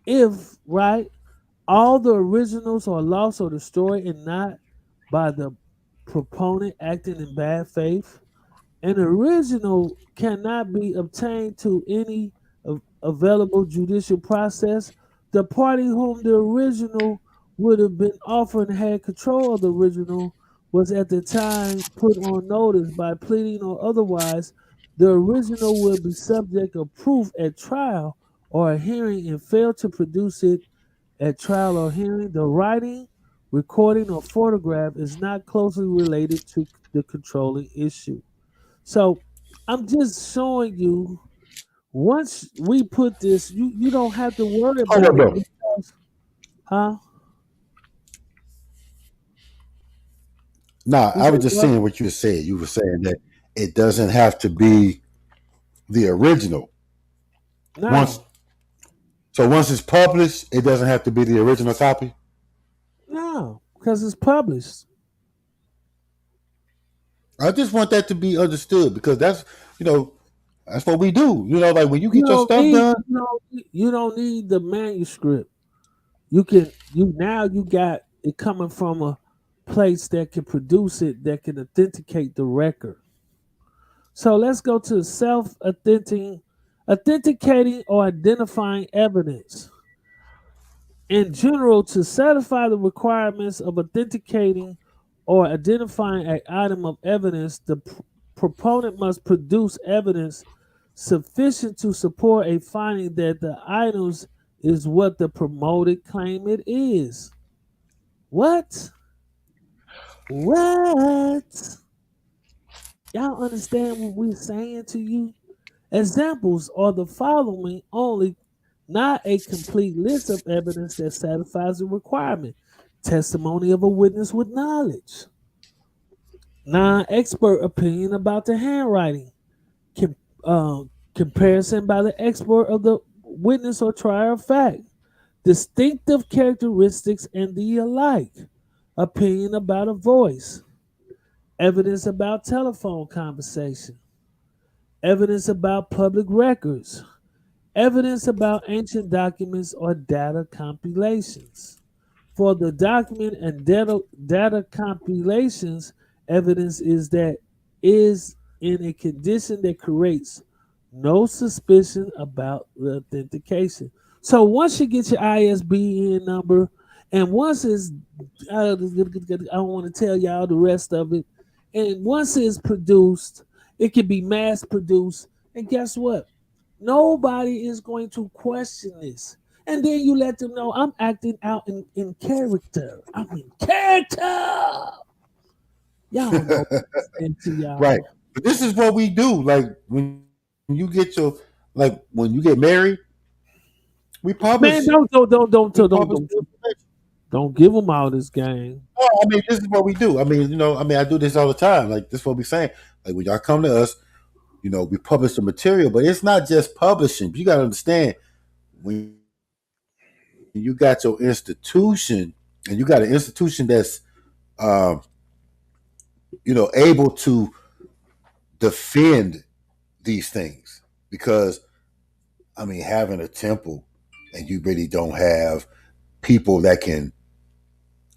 if, right, all the originals are lost or destroyed and not by the proponent acting in bad faith. An original cannot be obtained to any available judicial process. The party whom the original would have been offered and had control of the original was at the time put on notice by pleading or otherwise. The original will be subject of proof at trial or a hearing and fail to produce it at trial or hearing. The writing, recording, or photograph is not closely related to the controlling issue. So I'm just showing you once we put this, you don't have to worry Hold up, about it though. because, huh? Nah, You I say was just what? saying what you just said. You were saying that it doesn't have to be the original. Once No, once it's published, it doesn't have to be the original copy. no, because it's published. I just want that to be understood because you know that's what we do. Like when you You get your don't stuff need done. you don't need the manuscript. You got it coming from a place that can produce it, that can authenticate the record. So let's go to authenticating or identifying evidence. In general, to satisfy the requirements of authenticating or identifying an item of evidence, the proponent must produce evidence sufficient to support a finding that the items is what the promoted claim it is. What? What? Y'all understand what we're saying to you? Examples are the following only, not a complete list of evidence that satisfies the requirement. Testimony of a witness with knowledge. Non-expert opinion about the handwriting. Com- Comparison by the expert of the witness or trier of fact. Distinctive characteristics and the alike. Opinion about a voice. Evidence about telephone conversation. Evidence about public records. Evidence about ancient documents or data compilations. For the document and data compilations, evidence is in a condition that creates no suspicion about the authentication. So once you get your ISBN number, and once it's, I don't want to tell y'all the rest of it, and once it's produced, it can be mass produced, and guess what? Nobody is going to question this. And then you let them know I'm acting out in character. I'm in character. Y'all know what I'm saying to Right. y'all. But this is what we do. Like when you get your when you get married, we Man, publish it. don't We don't don't publish don't, the information. don't give them all this game. No, I mean this is what we do. I mean, I do this all the time. Like this is what we saying. Like when y'all come to us, we publish the material, but it's not just publishing. You gotta understand when you got your institution and you got an institution that's um, able to defend these things because I mean, having a temple and you really don't have people that can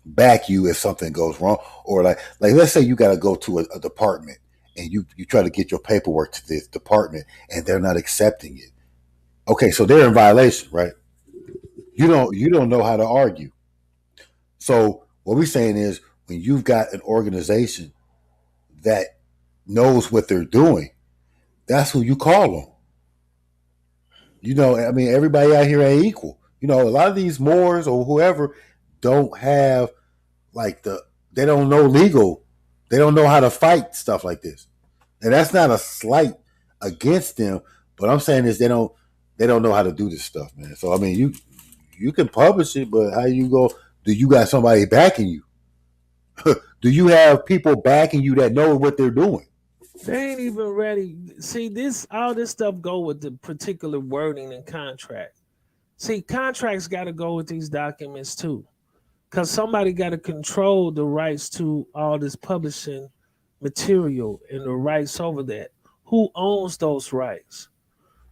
back you if something goes wrong, or like let's say you got to go to a department and you try to get your paperwork to this department and they're not accepting it. Okay, so they're in violation, right? You don't know how to argue. So what we're saying is when you've got an organization that knows what they're doing, that's who you call on. I mean, everybody out here ain't equal. A lot of these Moors or whoever don't have like they don't know legal, they don't know how to fight stuff like this, and that's not a slight against them. But I'm saying is they don't know how to do this stuff, man. So I mean, you can publish it, but how you go? Do you got somebody backing you? Do you have people backing you that know what they're doing? They ain't even ready. See, all this stuff go with the particular wording in contract. See, contracts got to go with these documents too, because somebody got to control the rights to all this publishing material and the rights over that. Who owns those rights?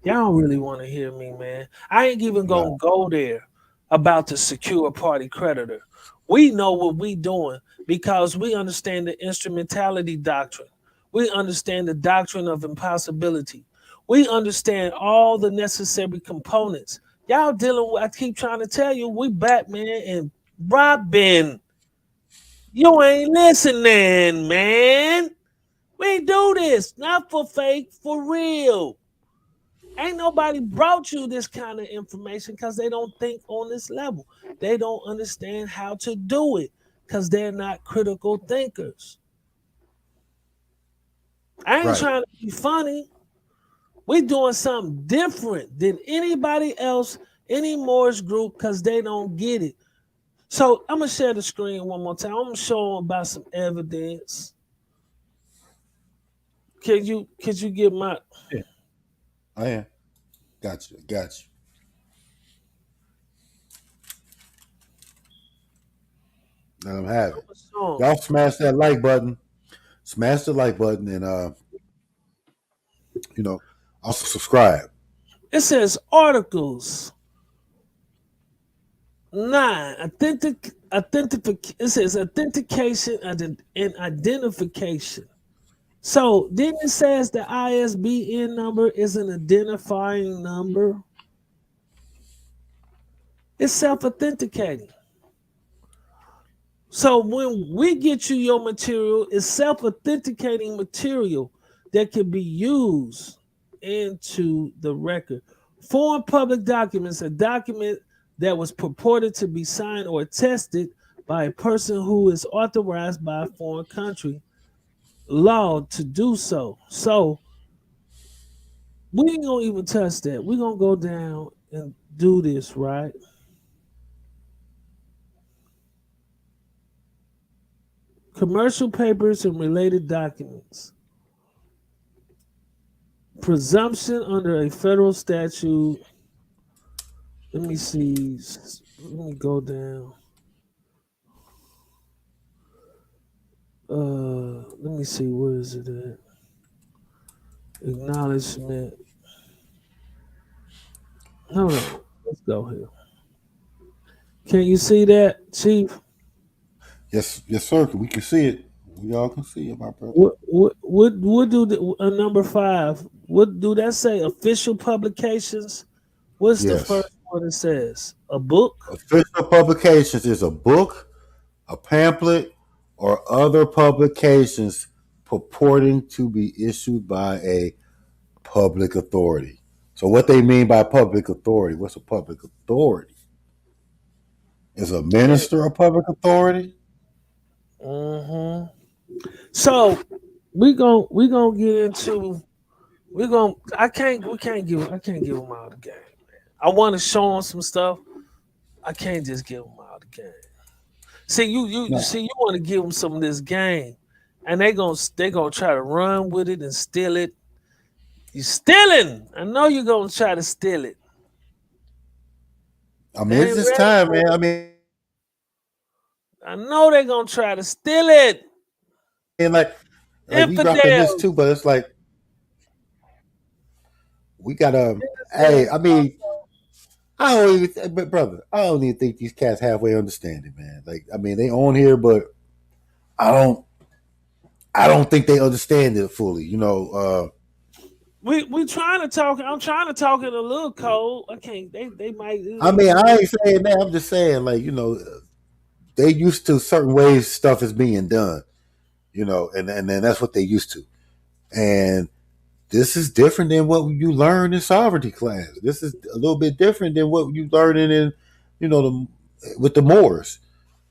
Y'all don't really want to hear me, man. I ain't even gonna No. go there about the secure party creditor. We know what we doing because we understand the instrumentality doctrine. We understand the doctrine of impossibility. We understand all the necessary components. Y'all dealing with, I keep trying to tell you, we Batman and Robin. You ain't listening, man. We do this, not for fake, for real. Ain't nobody brought you this kind of information because they don't think on this level. They don't understand how to do it because they're not critical thinkers. I ain't Right. trying to be funny. We doing something different than anybody else, any Morris group, because they don't get it. So I'm gonna share the screen one more time. I'm gonna show them about some evidence. Could you get my Yeah. I am. Got you. Got you. Let them have I'm it. gonna show 'em. Y'all smash that like button. Smash the like button and you know, also subscribe. It says articles 9, it says authentication and identification. So then it says the ISBN number is an identifying number. It's self-authenticating. So when we get you your material, it's self-authenticating material that can be used into the record. Foreign public documents, a document that was purported to be signed or attested by a person who is authorized by a foreign country law to do so. So we ain't gonna even touch that. We're gonna go down and do this, right? Commercial papers and related documents. Presumption under a federal statute. Let me see. Let me go down. Let me see. Where is it at? Acknowledgement. Hold on. Let's go here. Can you see that, Chief? Yes, yes, sir. We can see it. We all can see it, my brother. What do number 5? What do that say? Official publications. What's the Yes. first one it says? A book? Official publications is a book, a pamphlet, or other publications purporting to be issued by a public authority. So, what they mean by public authority? What's a public authority? Is a minister a public authority? Mm-hmm. So we gonna get into we gonna I can't give them all the game. I want to show them some stuff. I can't just give them all the game. See you No. see you want to give them some of this game, and they gonna try to run with it and steal it. You stealing? I know you're gonna try to steal it. I mean, They it's ain't just ready time, for man. it. I know they're gonna try to steal it. Like we rocking this too, Infidels. but it's like we gotta. Then it Hey, says I mean, I don't even, but brother, I don't even think these cats halfway understand it, man. Like, I mean, they on here, but I don't, I don't think they understand it fully. we trying to talk. I'm trying to talk in a little code. I can't. They might. I mean, I ain't saying that. I'm just saying, like, they used to certain ways stuff is being done, and then that's what they used to. And this is different than what you learn in sovereignty class. This is a little bit different than what you learn in, with the Moors.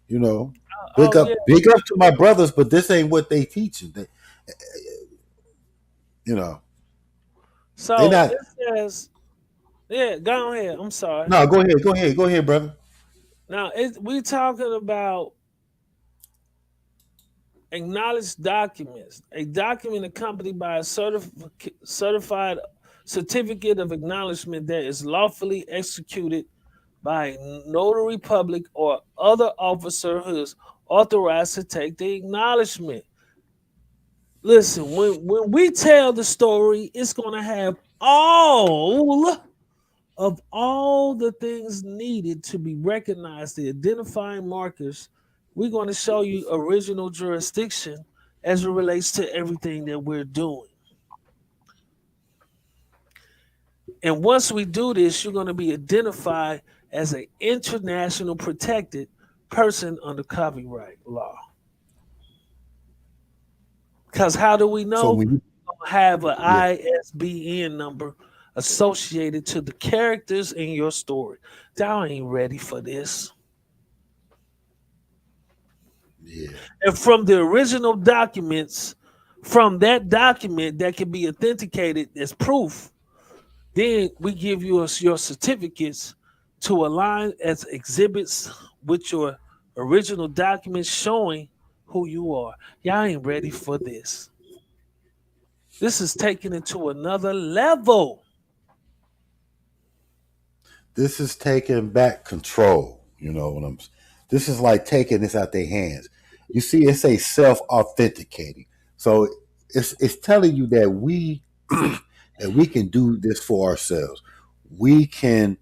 You know, Oh yeah. big up to my brothers, but this ain't what they teaching. You know, they So not. it says, yeah, go ahead. I'm sorry. No, go ahead, brother. Now we talking about acknowledged documents. A document accompanied by a certified certificate of acknowledgement that is lawfully executed by a notary public or other officer who is authorized to take the acknowledgement. Listen, when we tell the story, it's gonna have all the things needed to be recognized, the identifying markers. We're going to show you original jurisdiction as it relates to everything that we're doing. And once we do this, you're going to be identified as an international protected person under copyright law. Because how do we So know? when you, Have an yeah, ISBN number associated to the characters in your story. Y'all ain't ready for this. yeah, And from the original documents, from that document that can be authenticated as proof, then we give you your certificates to align as exhibits with your original documents showing who you are. Y'all ain't ready for this. This is taking it to another level. this is taking back control. You know what I'm. This is like taking this out their hands. You see, it's a self authenticating. So it's telling you that that we can do this for ourselves. We can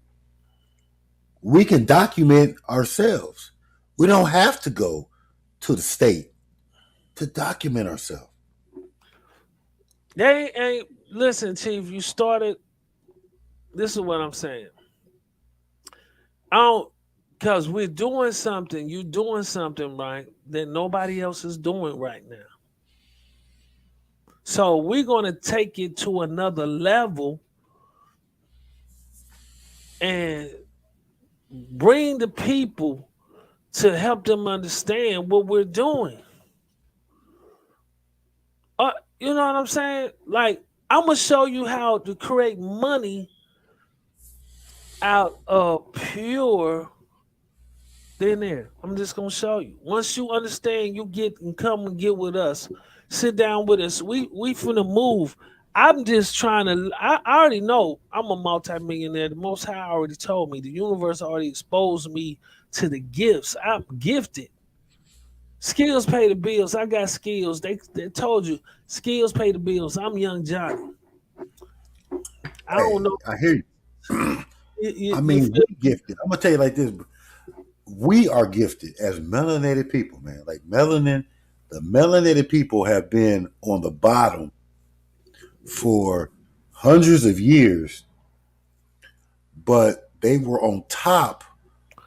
we can document ourselves. We don't have to go to the state to document ourselves. They ain't listen, Chief. You started. This is what I'm saying. I don't because we're doing something. You're doing something right that nobody else is doing right now. So we're gonna take it to another level and bring the people to help them understand what we're doing. You know what I'm saying? Like I'm gonna show you how to create money out of pure thin air. I'm just gonna show you. Once you understand, you get and come and get with us. Sit down with us. We finna move. I'm just trying to. I already know I'm a multimillionaire. The Most High already told me. The universe already exposed me to the gifts. I'm gifted. Skills pay the bills. I got skills. They told you skills pay the bills. I'm young Johnny. I Hey, don't know. I hear you. I You mean, feel we gifted. I'm gonna tell you like this: we are gifted as melanated people, man. Like the melanated people have been on the bottom for hundreds of years, but they were on top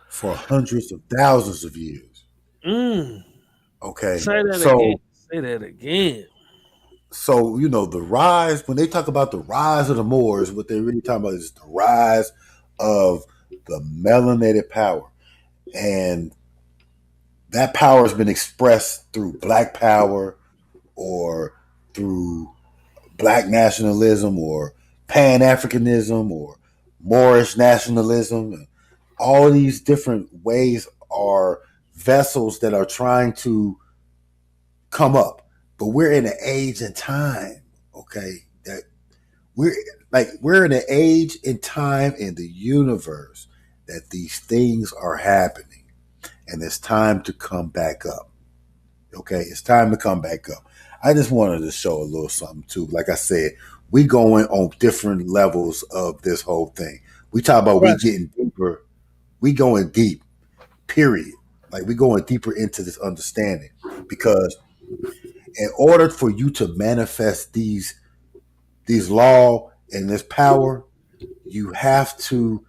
for hundreds of thousands of years. mm, Okay, say that again. so Say that again. the rise, when they talk about the rise of the Moors, what they're really talking about is the rise of the melanated power, and that power has been expressed through Black Power or through Black nationalism or Pan Africanism or Moorish nationalism. All these different ways are vessels that are trying to come up. But we're in an age and time, okay, that we're we're in an age and time in the universe that these things are happening. And it's time to come back up. Okay, it's time to come back up. I just wanted to show a little something too. Like I said, we going on different levels of this whole thing. We talk about we Right. getting deeper. We going deep. Period. Like we going deeper into this understanding because in order for you to manifest these law and this power, you have to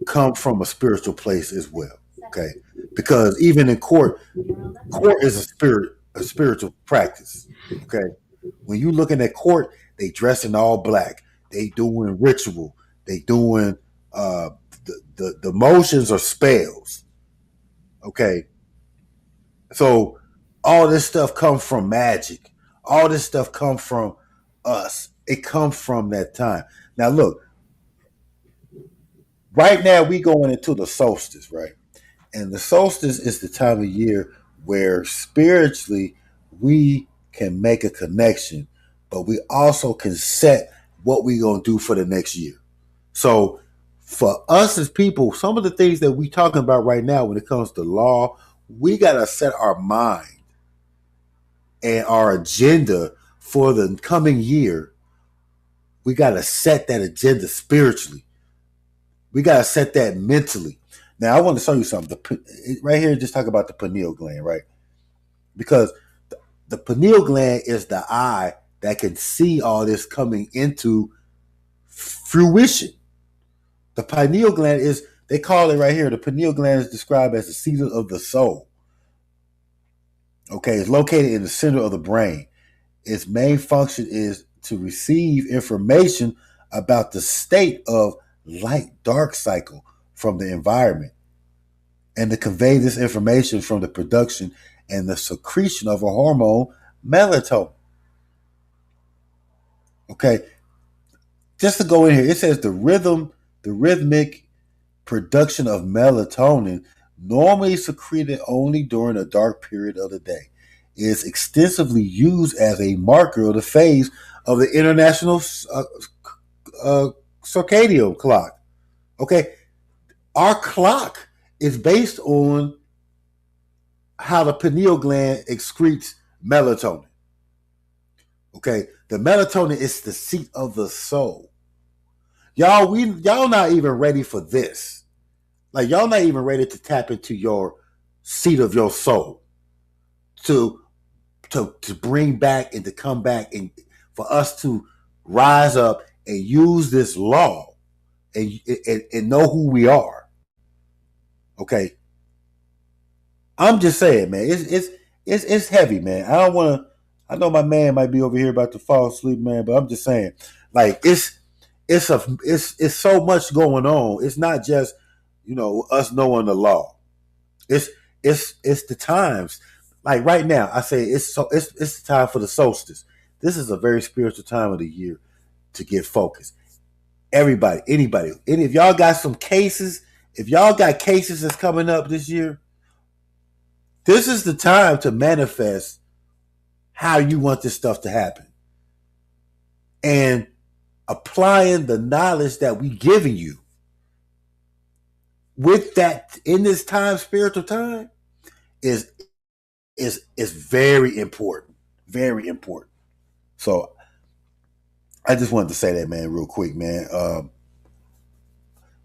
come from a spiritual place as well. Okay, because even in court, court is a spiritual practice. Okay, when you looking at court, they dress in all black. They doing ritual. They doing uh, the motions or spells. Okay, so all this stuff comes from magic. All this stuff comes from us. It comes from that time. Now look, right now we going into the solstice, right? And the solstice is the time of year where spiritually we can make a connection, but we also can set what we're going to do for the next year. So for us as people, some of the things that we talking about right now when it comes to law, we got to set our mind and our agenda for the coming year. We got to set that agenda spiritually. We got to set that mentally. Now, I want to show you something. Right here, just talk about the pineal gland, right? Because the pineal gland is the eye that can see all this coming into fruition. The pineal gland is, they call it right here, the pineal gland is described as the seat of the soul. Okay, it's located in the center of the brain. Its main function is to receive information about the state of light-dark cycle from the environment and to convey this information from the production and the secretion of a hormone, melatonin. Okay, just to go in here, it says the rhythmic production of melatonin, normally secreted only during a dark period of the day, is extensively used as a marker of the phase of the international circadian clock. Okay, our clock is based on how the pineal gland excretes melatonin. Okay, the melatonin is the seat of the soul. Y'all not even ready for this. Like y'all not even ready to tap into your seat of your soul to bring back and to come back and for us to rise up and use this law and know who we are. Okay, I'm just saying, man, it's heavy, man. I don't want to. I know my man might be over here about to fall asleep, man, but I'm just saying, like it's so much going on. It's not just us knowing the law. It's the times. Like right now, I say it's the time for the solstice. This is a very spiritual time of the year to get focused. Everybody, anybody, if y'all got some cases, if y'all got cases that's coming up this year, this is the time to manifest how you want this stuff to happen. And applying the knowledge that we giving you with that in this time, spiritual time, is very important. Very important. So I just wanted to say that, man, real quick, man.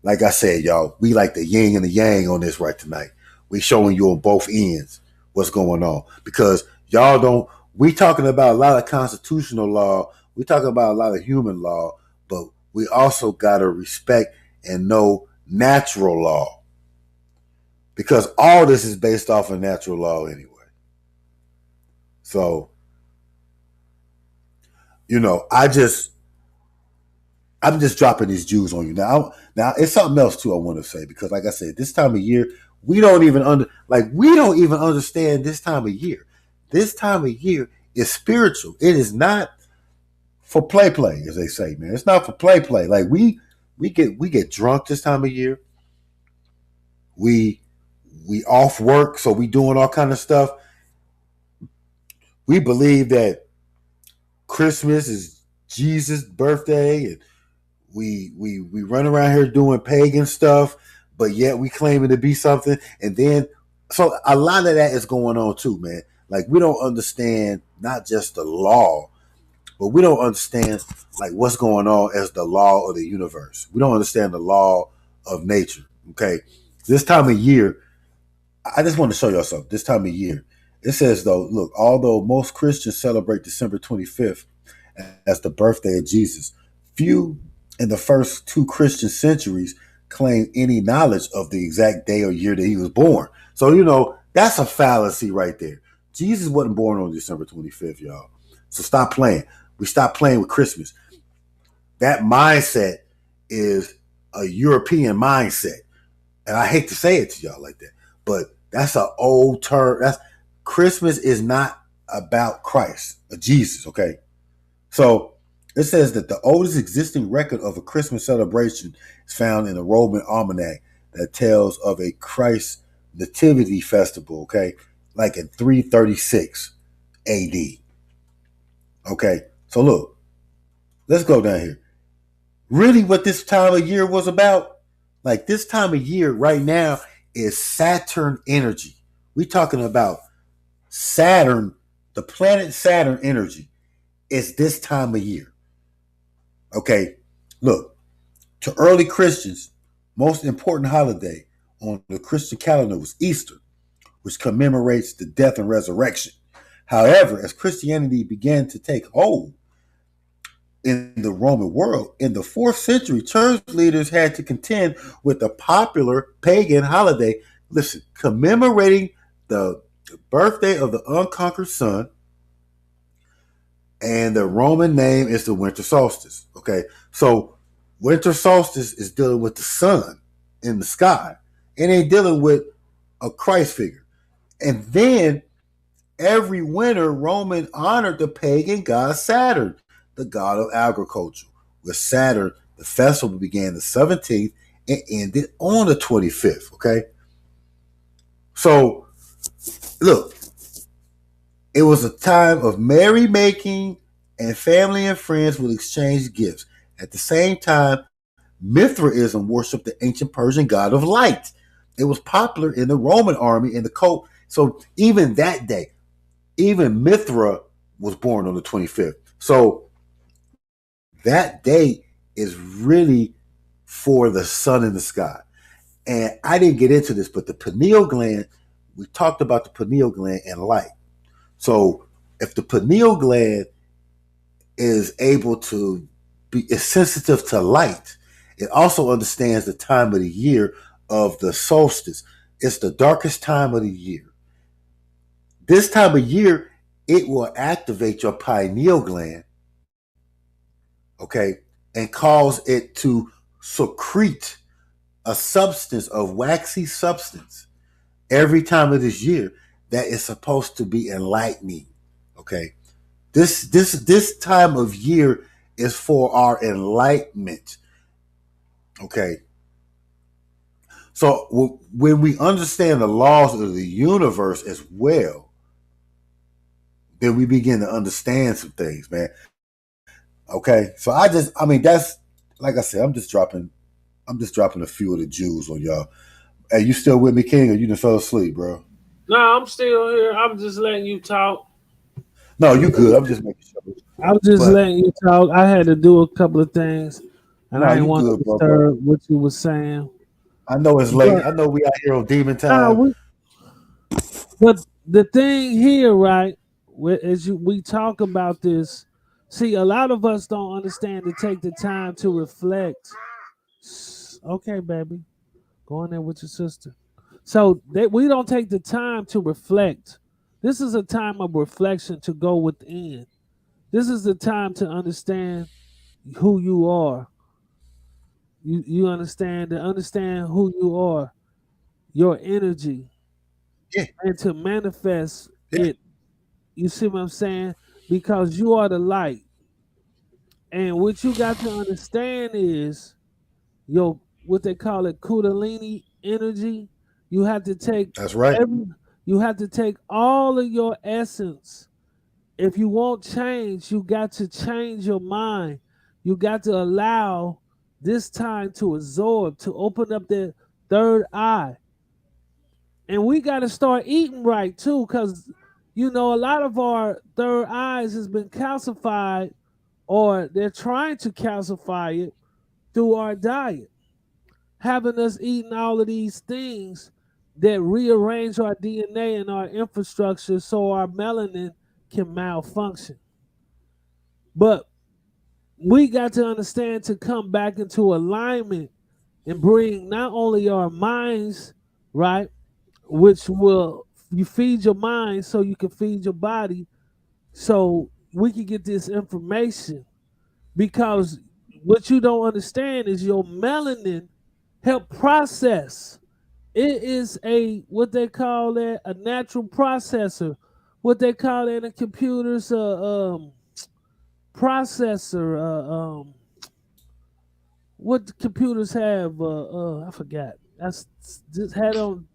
Like I said, y'all, we like the yin and the yang on this right tonight. We showing you on both ends what's going on. Because y'all don't, we talking about a lot of constitutional law. We talking about a lot of human law, but we also got to respect and know natural law. Because all this is based off of natural law anyway. So, I'm just dropping these Jews on you now. Now it's something else too I want to say, because like I said, this time of year we don't even understand this time of year. This time of year is spiritual. It is not for play, as they say, man. It's not for play. Like we get drunk this time of year. We off work, so we doing all kind of stuff. We believe that Christmas is Jesus' birthday, and we run around here doing pagan stuff, but yet we claiming to be something. And then, so a lot of that is going on too, man. Like we don't understand not just the law, but we don't understand like what's going on as the law of the universe. We don't understand the law of nature. Okay, this time of year, I just want to show y'all something. This time of year, it says though, look, although most Christians celebrate December 25th as the birthday of Jesus, few in the first two Christian centuries claim any knowledge of the exact day or year that he was born. So, that's a fallacy right there. Jesus wasn't born on December 25th, y'all. So stop playing. We stop playing with Christmas. That mindset is a European mindset. And I hate to say it to y'all like that, but that's an old term. That's Christmas is not about Christ or Jesus, okay? So it says that the oldest existing record of a Christmas celebration is found in the Roman almanac that tells of a Christ nativity festival, okay, like in 336 AD. Okay, so look, let's go down here. Really, what this time of year was about? Like this time of year right now is Saturn energy. We talking about Saturn, the planet Saturn energy. It's this time of year. Okay, look, to early Christians, most important holiday on the Christian calendar was Easter, which commemorates the death and resurrection. However, as Christianity began to take hold in the Roman world, in the 4th century, church leaders had to contend with the popular pagan holiday, listen, commemorating the birthday of the unconquered sun, and the Roman name is the winter solstice. Okay, so winter solstice is dealing with the sun in the sky, and ain't dealing with a Christ figure. And then every winter, Roman honored the pagan god Saturn, the god of agriculture. With Saturn, the festival began the 17th and ended on the 25th. Okay, so look, it was a time of merrymaking, and family and friends would exchange gifts. At the same time, Mithraism worshipped the ancient Persian god of light. It was popular in the Roman army and the cult. So even that day, even Mithra was born on the 25th. So that day is really for the sun in the sky. And I didn't get into this, but the pineal gland, we talked about the pineal gland and light. So if the pineal gland is able to be is sensitive to light, it also understands the time of the year of the solstice. It's the darkest time of the year. This time of year, it will activate your pineal gland, okay, and cause it to secrete a substance, of waxy substance, every time of this year that is supposed to be enlightening. Okay, this time of year is for our enlightenment. Okay, so when we understand the laws of the universe as well, then we begin to understand some things, man. Okay, so I mean, that's like I said, I'm just dropping a few of the jewels on y'all. Hey, you still with me, King, or you just fell asleep, bro? No, I'm still here. I'm just letting you talk. No, you good. I'm just making sure. I'm just But letting you talk. I had to do a couple of things, and no, I didn't you want to good, bro. But disturb what you were saying. I know it's late. But I know we out here on demon nah, time. but the thing here, right? As we talk about this, see, a lot of us don't understand to take the time to reflect. Okay, baby, go in there with your sister. So that we don't take the time to reflect. This is a time of reflection to go within. This is the time to understand who you are. You understand to understand who you are, your energy, Yeah, and to manifest yeah, it. You see what I'm saying? Because you are the light. And what you got to understand is your what they call it kundalini energy. You have to take that's right. every you have to take all of your essence. If you want change, you got to change your mind. You got to allow this time to absorb, to open up the third eye. And we got to start eating right too, because a lot of our third eyes has been calcified, or they're trying to calcify it through our diet, having us eating all of these things that rearrange our DNA and our infrastructure so our melanin can malfunction. But we got to understand to come back into alignment and bring not only our minds, right, which will you feed your mind so you can feed your body, so we can get this information. Because what you don't understand is your melanin help process. It is a what they call that a natural processor. What they call it in the computers, processor. What the computers have? I forgot. That's just had on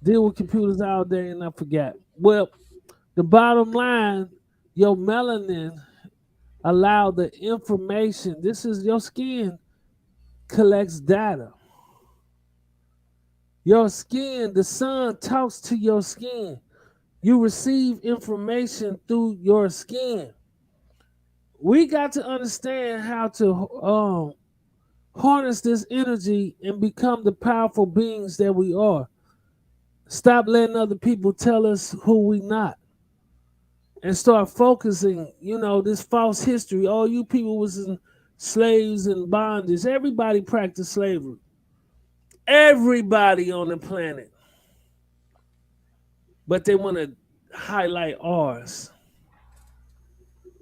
deal with computers all day and I forgot. Well, the bottom line, your melanin allow the information. This is your skin collects data. Your skin, the sun talks to your skin. You receive information through your skin. We got to understand how to harness this energy and become the powerful beings that we are. Stop letting other people tell us who we not, and start focusing. This false history. All you people was in slaves and bondage. Everybody practiced slavery. Everybody on the planet, but they want to highlight ours.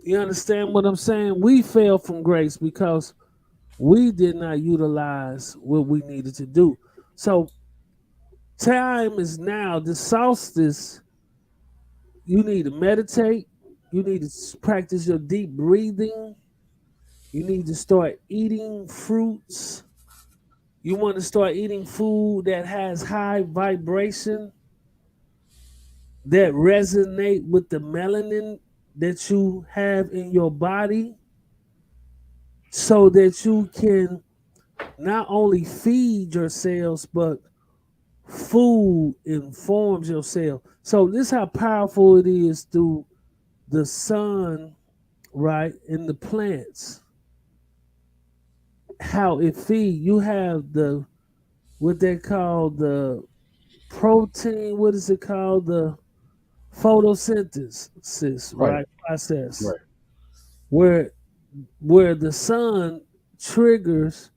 You understand what I'm saying? We fell from grace because we did not utilize what we needed to do. So time is now. The solstice, you need to meditate. You need to practice your deep breathing. You need to start eating fruits. You want to start eating food that has high vibration, that resonate with the melanin that you have in your body, so that you can not only feed your cells, but food informs your cell. So this is how powerful it is through the sun, right, and the plants. How it feed. You have the what they call the protein. What is it called? The photosynthesis, Right. right? Process Right. where the sun triggers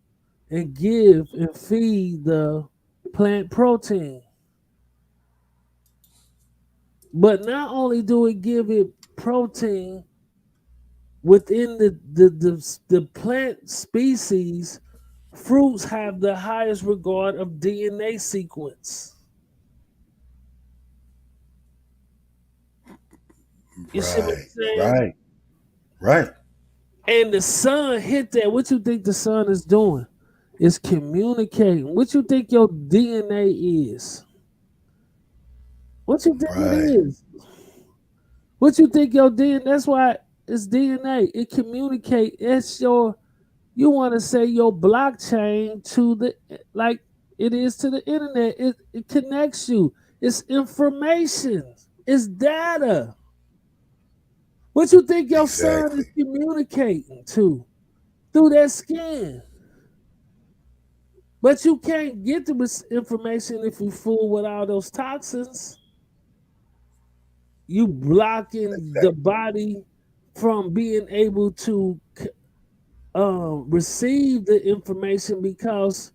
and give and feed the plant protein. But not only do it give it protein within the plant species, fruits have the highest regard of DNA sequence. You see what Right. I'm saying? Right. Right. And the sun hit that. What you think the sun is doing? It's communicating. What you think your DNA is? What you think it Right. is? What you think your DNA? That's why it's DNA. It communicate. It's your. You want to say your blockchain to the like it is to the internet. It connects you. It's information. It's data. What you think your son is Exactly. communicating to through that skin? But you can't get the information if you fool with all those toxins. You blocking the Exactly. body from being able to receive the information because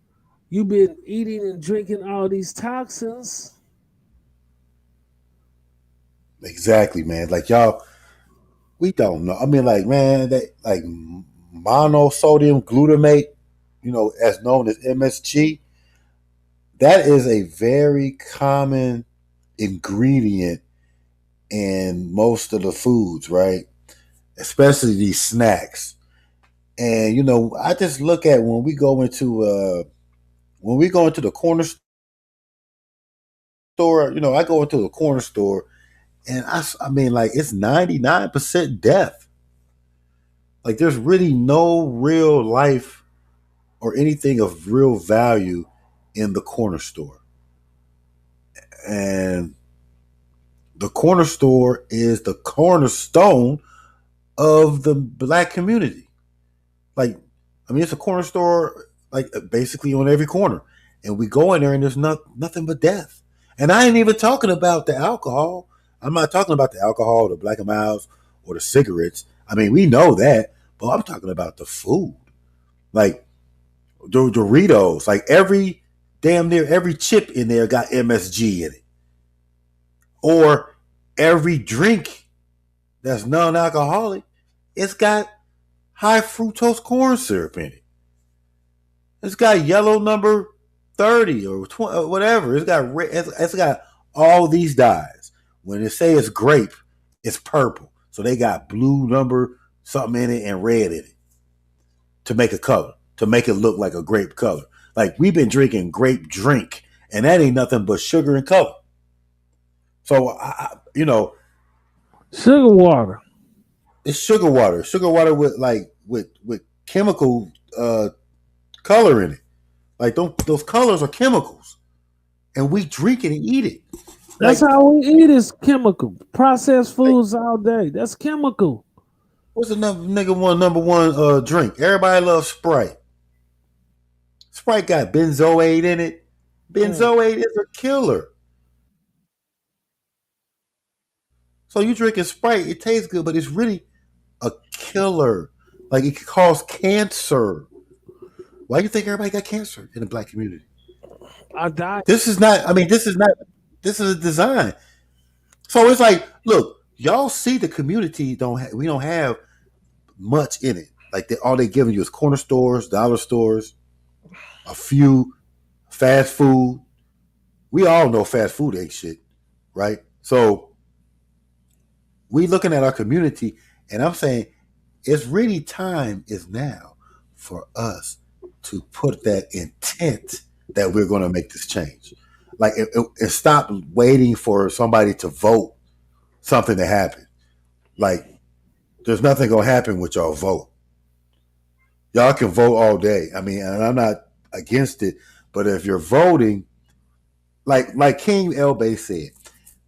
you've been eating and drinking all these toxins. Exactly, man. Like y'all, we don't know. I mean, like, man, that like monosodium glutamate, as known as MSG, that is a very common ingredient in most of the foods, right? Especially these snacks. And I just look at when we go into the corner store. I go into the corner store, and I mean, like, it's 99% death. Like, there's really no real life or anything of real value in the corner store. And the corner store is the cornerstone of the black community. Like, I mean, it's a corner store, like, basically on every corner. And we go in there and there's nothing but death. And I ain't even talking about the alcohol. I'm not talking about the alcohol, the Black and Miles, or the cigarettes. I mean, we know that, but I'm talking about the food. Like, Doritos, like damn near every chip in there got MSG in it, or every drink that's non-alcoholic, it's got high fructose corn syrup in it. It's got yellow number 30 or 20, or whatever. It's got all these dyes. When they say it's grape, it's purple. So they got blue number something in it and red in it to make a color, to make it look like a grape color. Like we've been drinking grape drink, and that ain't nothing but sugar and color. So Sugar water. it's sugar water. Sugar water with chemical color in it. Like those colors are chemicals, and we drink it and eat it. That's Like, how we eat is chemical. Processed foods all day. That's chemical. what's the number one drink? Everybody loves Sprite. Sprite got benzoate in it. Benzoate is a killer. So you drinking Sprite, it tastes good, but it's really a killer. Like it could cause cancer. Why do you think everybody got cancer in the black community? I died. This is not. I mean, this is not. This is a design. So it's like, look, y'all see the community we don't have much in it. Like all they giving you is corner stores, dollar stores, a few fast food. We all know fast food ain't shit, right? So we looking at our community, and I'm saying it's really time is now for us to put that intent that we're going to make this change. Like, and stop waiting for somebody to vote something to happen. Like, there's nothing going to happen with y'all vote. Y'all can vote all day. I mean, and I'm not against it, but if you're voting, like King Elbay said,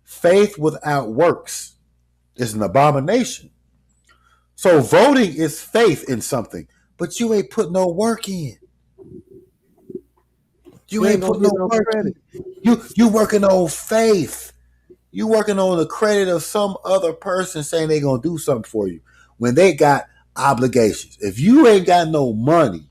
faith without works is an abomination. So voting is faith in something, but you ain't put no work in. You ain't put no work in. You working on faith. You working on the credit of some other person saying they gonna do something for you when they got obligations. If you ain't got no money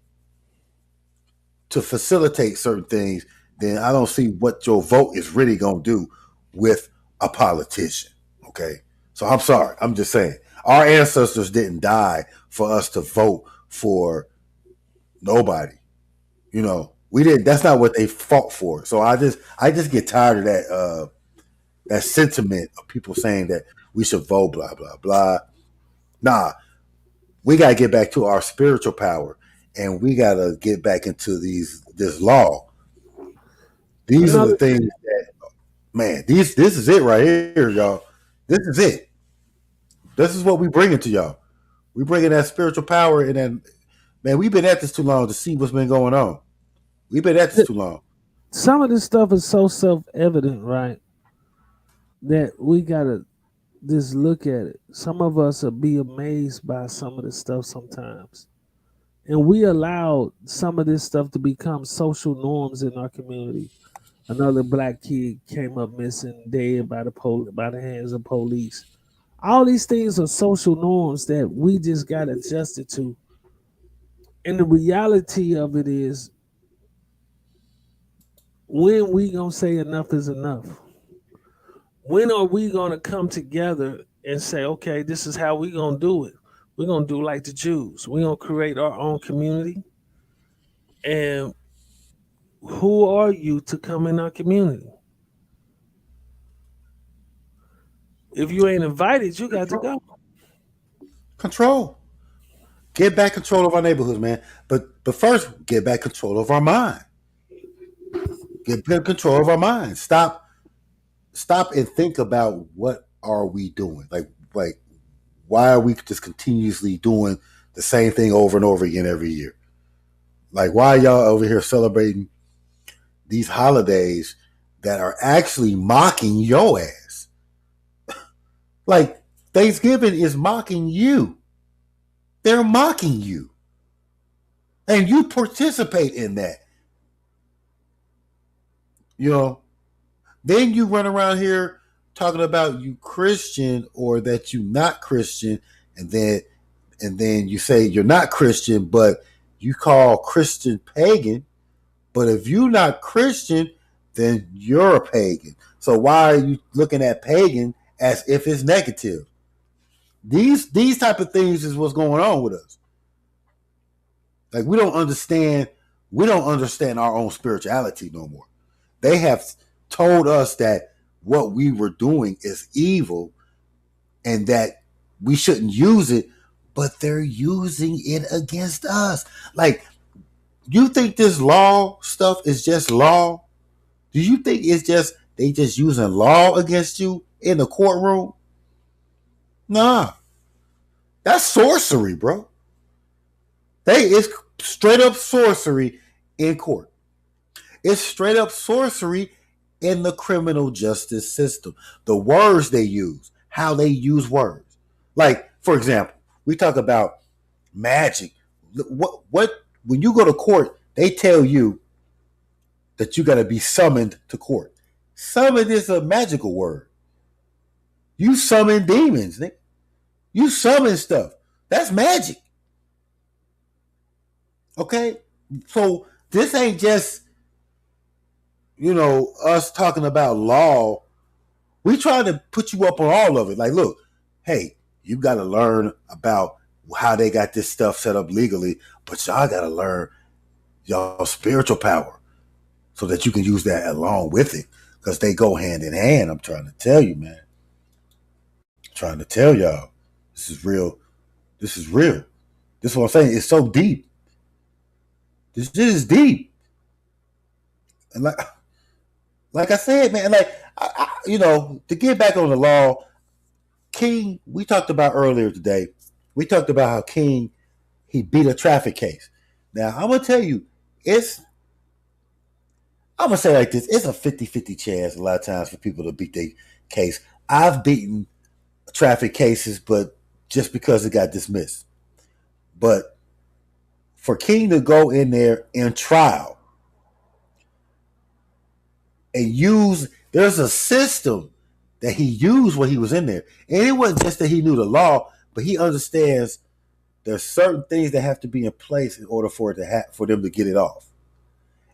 to facilitate certain things, then I don't see what your vote is really gonna do with a politician. Okay, so I'm sorry. I'm just saying our ancestors didn't die for us to vote for nobody. You know, we didn't. That's not what they fought for. So I just get tired of that sentiment of people saying that we should vote, blah blah blah. Nah, we gotta get back to our spiritual power, and we gotta get back into this law. These are the things that, man. This is it right here, y'all. This is it. This is what we bringing to y'all. We bringing that spiritual power, and then, man, we've been at this too long to see what's been going on. We've been at this too long. Some of this stuff is so self-evident, right? That we gotta just look at it. Some of us will be amazed by some of this stuff sometimes. And we allowed some of this stuff to become social norms in our community. Another black kid came up missing, dead by the hands of police. All these things are social norms that we just got adjusted to. And the reality of it is, when we gonna say enough is enough? When are we gonna come together and say, okay, this is how we gonna do it? We're gonna do like the Jews. We're gonna create our own community. And who are you to come in our community? If you ain't invited, you got to go. Control. Get back control of our neighborhoods, man. But first, get back control of our mind. Get back control of our mind. Stop and think about what are we doing? Like why are we just continuously doing the same thing over and over again every year? Like, why are y'all over here celebrating these holidays that are actually mocking your ass? Like, Thanksgiving is mocking you. They're mocking you. And you participate in that. You know, then you run around here talking about you Christian or that you not Christian, and then you say you're not Christian, but you call Christian pagan, but if you're not Christian, then you're a pagan. So why are you looking at pagan as if it's negative? These type of things is what's going on with us. Like we don't understand our own spirituality no more. They have told us that what we were doing is evil and that we shouldn't use it, but they're using it against us. Like, you think this law stuff is just law? Do you think it's just they just using law against you in the courtroom? Nah, that's sorcery, bro. It's straight up sorcery in court. It's straight up sorcery in the criminal justice system. The words they use, how they use words. Like, for example, we talk about magic. What when you go to court, they tell you that you got to be summoned to court. Summoned is a magical word. You summon demons, Nick. You summon stuff. That's magic. Okay? So this ain't just, us talking about law. We try to put you up on all of it. Like, look, hey, you got to learn about how they got this stuff set up legally, but y'all got to learn y'all spiritual power so that you can use that along with it, because they go hand in hand. I'm trying to tell you, man. I'm trying to tell y'all, this is real. This is real. This is what I'm saying. It's so deep. This is deep. And like I said, man, like to get back on the law, King, we talked about earlier today. We talked about how King, he beat a traffic case. Now, I'm gonna tell you, I'm gonna say like this: it's a 50-50 chance a lot of times for people to beat their case. I've beaten traffic cases, but just because it got dismissed. But for King to go in there in trial and there's a system that he used when he was in there. And it wasn't just that he knew the law, but he understands there's certain things that have to be in place in order for for them to get it off.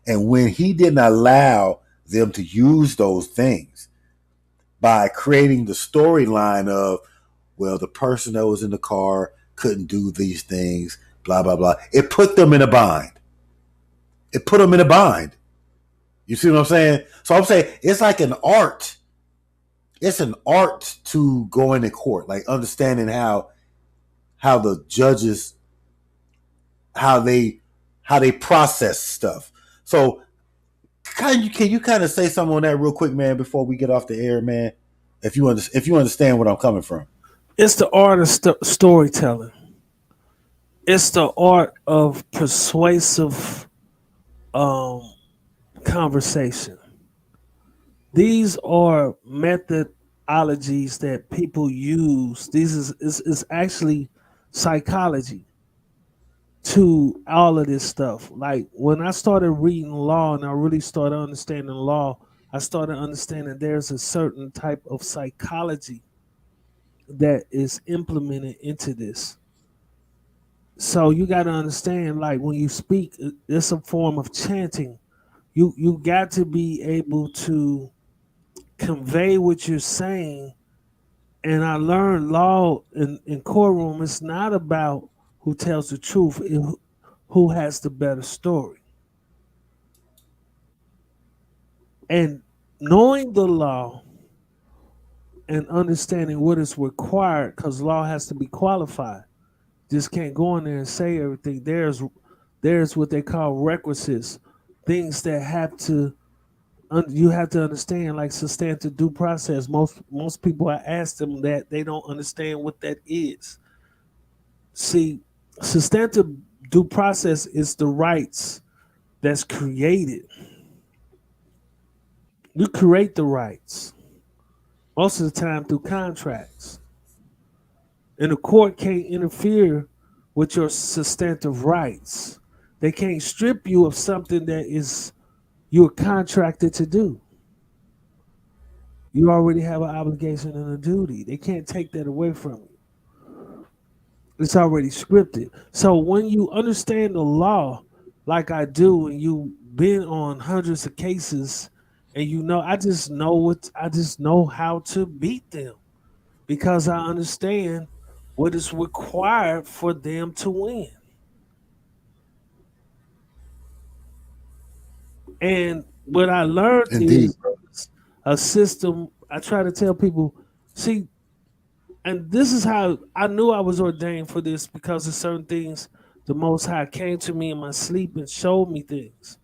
And when he didn't allow them to use those things by creating the storyline of, well, the person that was in the car couldn't do these things, blah, blah, blah. It put them in a bind. It put them in a bind. You see what I'm saying? So I'm saying it's like an art. It's an art to go into court, like understanding how the judges, how they process stuff. So can you kind of say something on that real quick, man, before we get off the air, man? If you understand where I'm coming from. It's the art of storytelling. It's the art of persuasive conversation. These are methodologies that people use. These is actually psychology to all of this stuff. Like when I started reading law and I really started understanding law, I started understanding there's a certain type of psychology that is implemented into this. So you got to understand, like when you speak, it's a form of chanting. You got to be able to convey what you're saying. And I learned law in courtroom. It's not about who tells the truth, who has the better story. And knowing the law and understanding what is required, because law has to be qualified. Just can't go in there and say everything. There's what they call requisites, things that you have to understand, like substantive due process. Most people, I ask them that, they don't understand what that is. See, substantive due process is the rights that's created. You create the rights most of the time through contracts, and the court can't interfere with your substantive rights. They can't strip you of something that is you're contracted to do. You already have an obligation and a duty. They can't take that away from you. It's already scripted. So when you understand the law, like I do, and you've been on hundreds of cases, and I just know how to beat them because I understand what is required for them to win. And what I learned Indeed, is bro. a system. I try to tell people, see, and this is how I knew I was ordained for this because of certain things. The Most High came to me in my sleep and showed me things.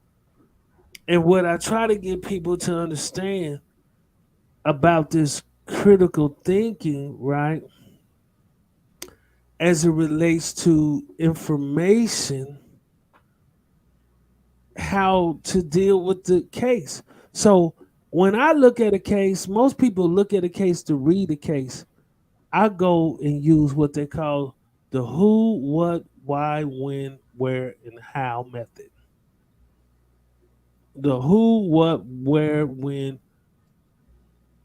And what I try to get people to understand about this critical thinking, right, as it relates to information, how to deal with the case. So when I look at a case, most people look at a case to read a case. I go and use what they call the who, what, why, when, where, and how method. The who, what, where, when,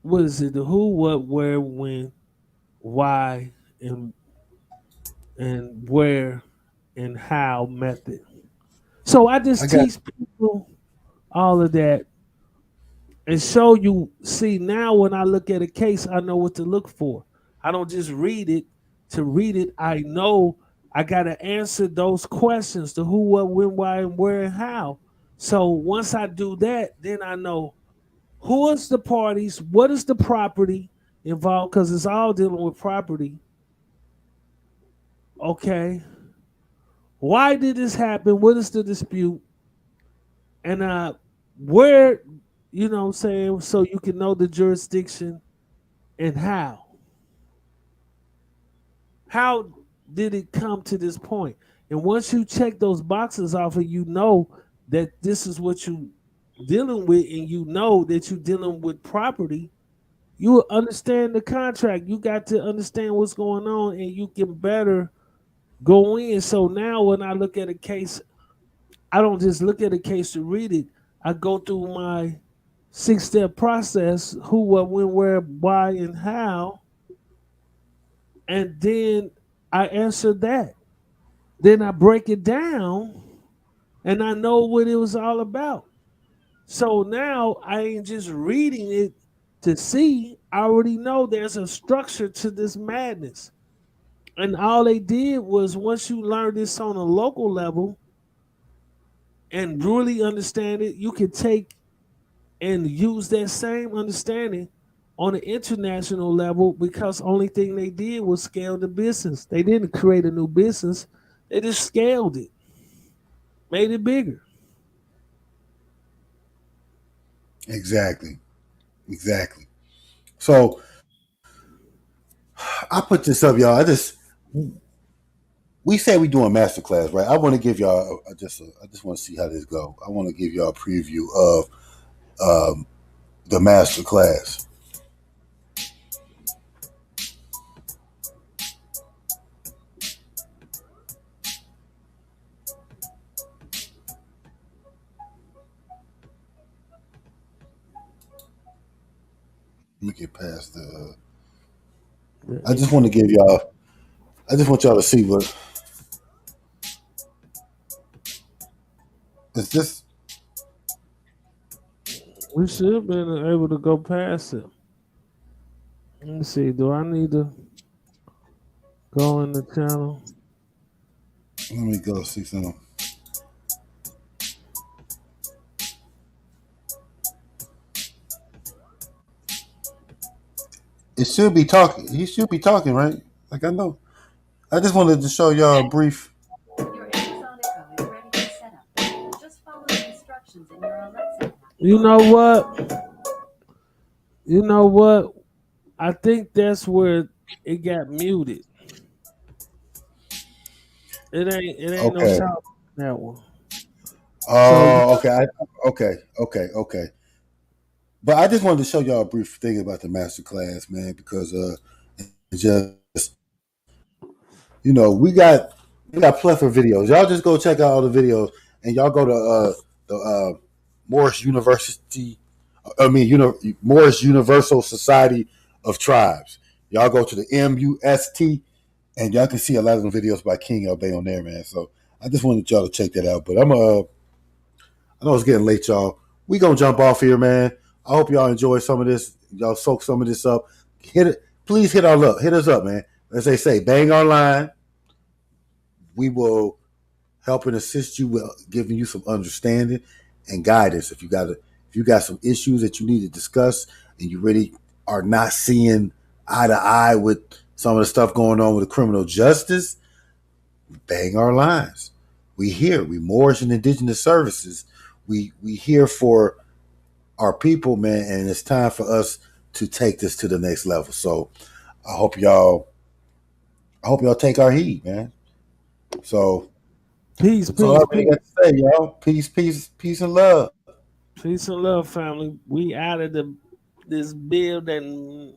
what is it? The who, what, where, when, why, and where and how method. So I I just got teach people all of that and show you. See, now when I look at a case, I know what to look for. I don't just read it to read it. I know I got to answer those questions: the who, what, when, why, and where, and how. So once I do that, then I know who is the parties, what is the property involved, because it's all dealing with property. Okay, why did this happen? What is the dispute? And where, what I'm saying, so you can know the jurisdiction and how. How did it come to this point? And once you check those boxes off and you know that this is what you dealing with and you know that you're dealing with property, you will understand the contract. You got to understand what's going on and you can better go in. So now when I look at a case, I don't just look at a case to read it. I go through my 6-step process: who, what, when, where, why, and how, and then I answer that. Then I break it down, and I know what it was all about. So now I ain't just reading it to see. I already know there's a structure to this madness. And all they did was, once you learn this on a local level and really understand it, you can take and use that same understanding on an international level, because only thing they did was scale the business. They didn't create a new business. They just scaled it, made it bigger. exactly, exactly. So I put this up, y'all. We say we doing master class, right? I want to give y'all. I just want to see how this go. I want to give y'all a preview of the master class. Let me get past the. The I just want to intro. give y'all. I just want y'all to see what is this. We should have been able to go past it. Let me see. Do I need to go in the channel? Let me go see some. It should be talking. He should be talking, right? Like I know. I just wanted to show y'all a brief. Your Amazon Echo is ready for setup. Just follow the instructions in your Alexa. You know what? You know what? I think that's where it got muted. It ain't no Okay. sound on that one. So you Oh, okay. Okay. But I just wanted to show y'all a brief thing about the master class, man, because it's just we got plethora of videos. Y'all just go check out all the videos, and y'all go to the Morris University. Morris Universal Society of Tribes. Y'all go to the MUST. And y'all can see a lot of the videos by King Bay on there, man. So I just wanted y'all to check that out. But I know it's getting late, y'all. We gonna jump off here, man. I hope y'all enjoy some of this. Y'all soak some of this up. Please hit us up, man. As they say, bang online. We will help and assist you with giving you some understanding and guidance. If you got some issues that you need to discuss and you really are not seeing eye to eye with some of the stuff going on with the criminal justice, bang our lines. We Moorish and Indigenous Services. We here for our people, man, and it's time for us to take this to the next level. So I hope y'all take our heed, man. So Peace, that's all I really peace. got to say, y'all. Peace and love. Peace and love, family. We out of this building.